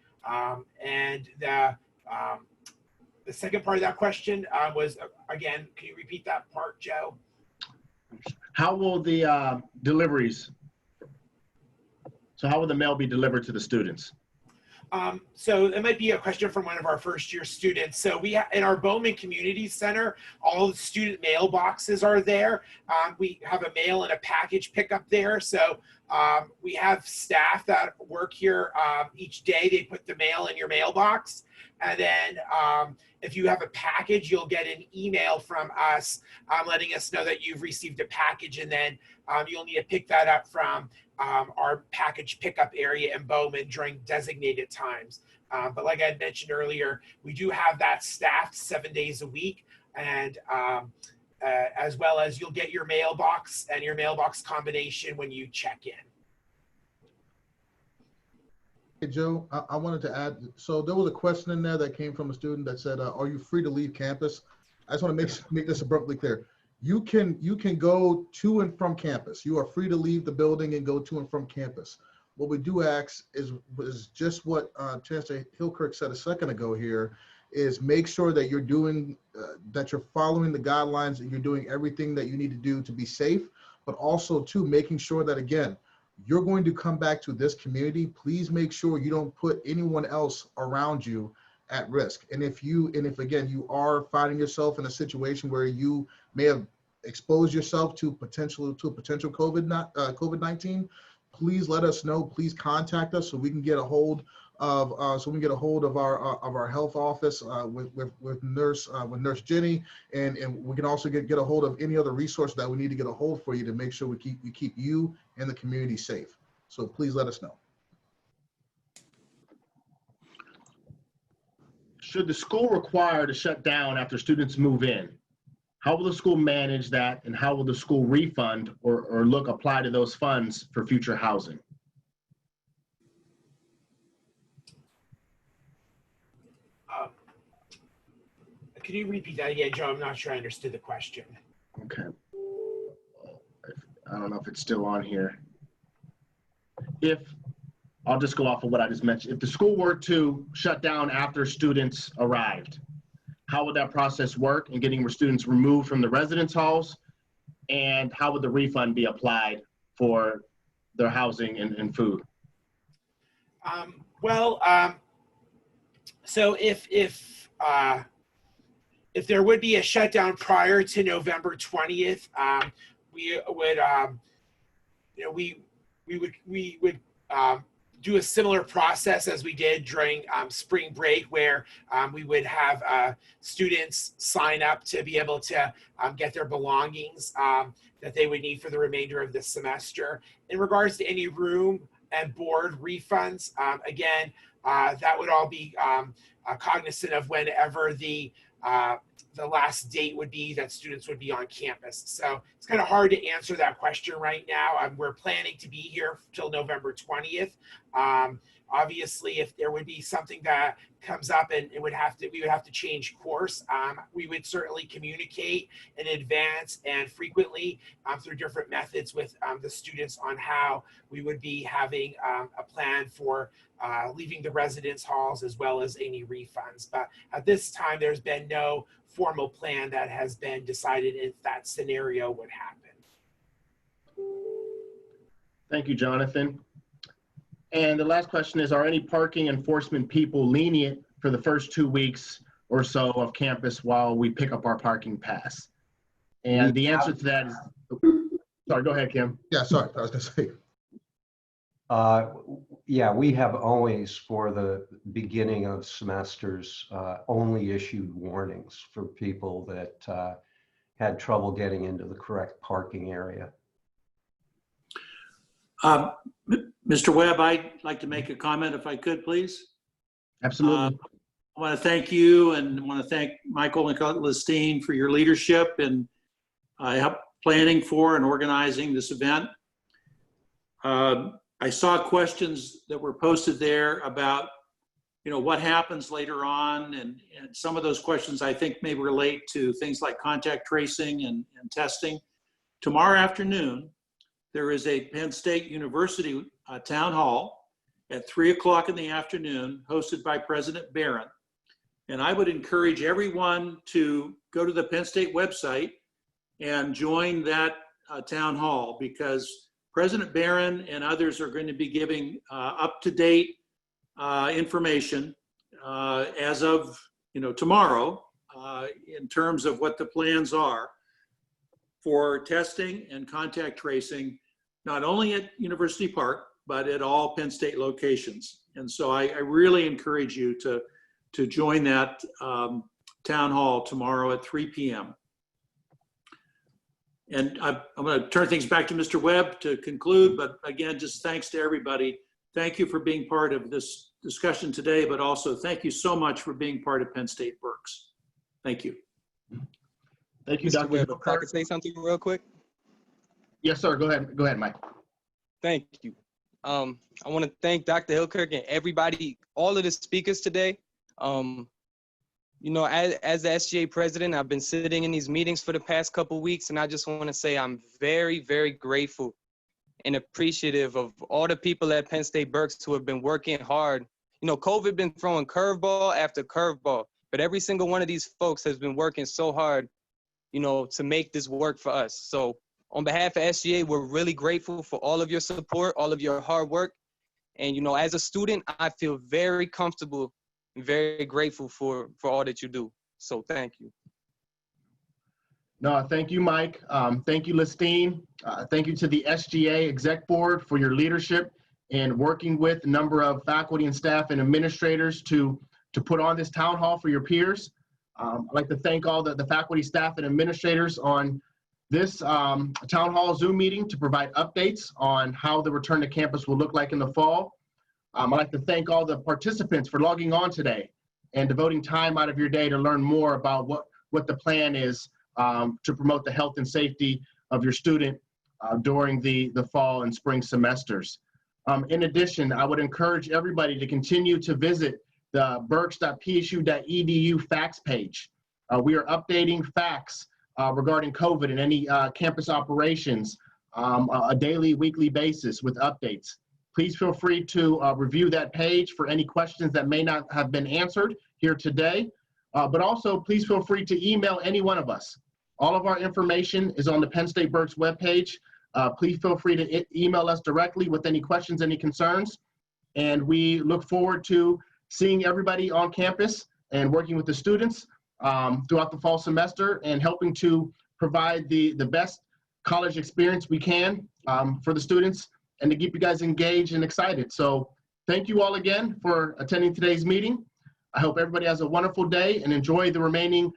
H: The second part of that question was, again, can you repeat that part, Joe?
P: How will the deliveries, so how will the mail be delivered to the students?
H: So it might be a question from one of our first year students. So we in our Bowman Community Center, all the student mailboxes are there. We have a mail and a package pickup there. So we have staff that work here each day. They put the mail in your mailbox. And then if you have a package, you'll get an email from us letting us know that you've received a package. And then you'll need to pick that up from our package pickup area in Bowman during designated times. But like I had mentioned earlier, we do have that staffed 7 days a week. And as well as you'll get your mailbox and your mailbox combination when you check in.
I: Hey, Joe, I wanted to add, so there was a question in there that came from a student that said, are you free to leave campus? I just want to make this abruptly clear. You can go to and from campus. You are free to leave the building and go to and from campus. What we do ask is just what Chancellor Hilkirk said a second ago here, is make sure that you're doing, that you're following the guidelines and you're doing everything that you need to do to be safe, but also too, making sure that, again, you're going to come back to this community. Please make sure you don't put anyone else around you at risk. And if again, you are finding yourself in a situation where you may have exposed yourself to a potential COVID-19, please let us know. Please contact us so we can get a hold of our health office with Nurse Jenny, and we can also get a hold of any other resource that we need to get a hold for you to make sure we keep you and the community safe. So please let us know.
P: Should the school require to shut down after students move in? How will the school manage that, and how will the school refund or look apply to those funds for future housing?
H: Can you repeat that again, Joe? I'm not sure I understood the question.
P: Okay. I don't know if it's still on here. If, I'll just go off of what I just mentioned. If the school were to shut down after students arrived, how would that process work in getting students removed from the residence halls? And how would the refund be applied for their housing and food?
H: So if there would be a shutdown prior to November 20th, we would do a similar process as we did during spring break, where we would have students sign up to be able to get their belongings that they would need for the remainder of the semester. In regards to any room and board refunds, again, that would all be cognizant of whenever the last date would be that students would be on campus. So it's kind of hard to answer that question right now. We're planning to be here till November 20th. Obviously, if there would be something that comes up and we would have to change course, we would certainly communicate in advance and frequently through different methods with the students on how we would be having a plan for leaving the residence halls as well as any refunds. But at this time, there's been no formal plan that has been decided if that scenario would happen.
P: Thank you, Jonathan. And the last question is, are any parking enforcement people lenient for the first 2 weeks or so of campus while we pick up our parking pass? And the answer to that is, sorry, go ahead, Kim.
I: Yeah, sorry, I was gonna say.
D: Yeah, we have always, for the beginning of semesters, only issued warnings for people that had trouble getting into the correct parking area.
C: Mr. Webb, I'd like to make a comment if I could, please.
P: Absolutely.
C: I want to thank you, and I want to thank Michael and Listine for your leadership and help planning for and organizing this event. I saw questions that were posted there about, what happens later on, and some of those questions I think may relate to things like contact tracing and testing. Tomorrow afternoon, there is a Penn State University town hall at 3 o'clock in the afternoon, hosted by President Barron. And I would encourage everyone to go to the Penn State website and join that town hall, because President Barron and others are going to be giving up-to-date information as of tomorrow in terms of what the plans are for testing and contact tracing, not only at University Park, but at all Penn State locations. And so I really encourage you to join that town hall tomorrow at 3 p.m. And I'm going to turn things back to Mr. Webb to conclude, but again, just thanks to everybody. Thank you for being part of this discussion today, but also thank you so much for being part of Penn State Berks. Thank you.
P: Thank you,
A: Mr.
P: Dr.
A: Webb,
P: Hilkirk.
A: if I could say something real quick.
P: Yes, sir. Go ahead, Mike.
A: Thank you. I want to thank Dr. Hilkirk and everybody, all of the speakers today. As the SGA president, I've been sitting in these meetings for the past couple of weeks, and I just want to say I'm very, very grateful and appreciative of all the people at Penn State Berks who have been working hard. COVID been throwing curveball after curveball, but every single one of these folks has been working so hard, to make this work for us. So on behalf of SGA, we're really grateful for all of your support, all of your hard work. And, as a student, I feel very comfortable and very grateful for all that you do. So thank you.
P: No, thank you, Mike. Thank you, Listine. Thank you to the SGA Exec Board for your leadership in working with a number of faculty and staff and administrators to put on this town hall for your peers. I'd like to thank all the faculty, staff, and administrators on this town hall Zoom meeting to provide updates on how the return to campus will look like in the fall. I'd like to thank all the participants for logging on today and devoting time out of your day to learn more about what the plan is to promote the health and safety of your student during the fall and spring semesters. In addition, I would encourage everybody to continue to visit the berks.psu.edu facts page. We are updating facts regarding COVID and any campus operations a daily, weekly basis with updates. Please feel free to review that page for any questions that may not have been answered here today. But also, please feel free to email any one of us. All of our information is on the Penn State Berks webpage. Please feel free to email us directly with any questions, any concerns. And we look forward to seeing everybody on campus and working with the students throughout the fall semester and helping to provide the best college experience we can for the students and to keep you guys engaged and excited. So thank you all again for attending today's meeting. I hope everybody has a wonderful day and enjoy the remaining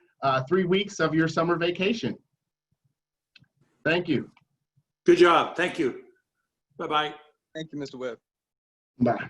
P: 3 weeks of your summer vacation. Thank you.
C: Good job. Thank you. Bye-bye.
A: Thank you, Mr. Webb.
P: Bye.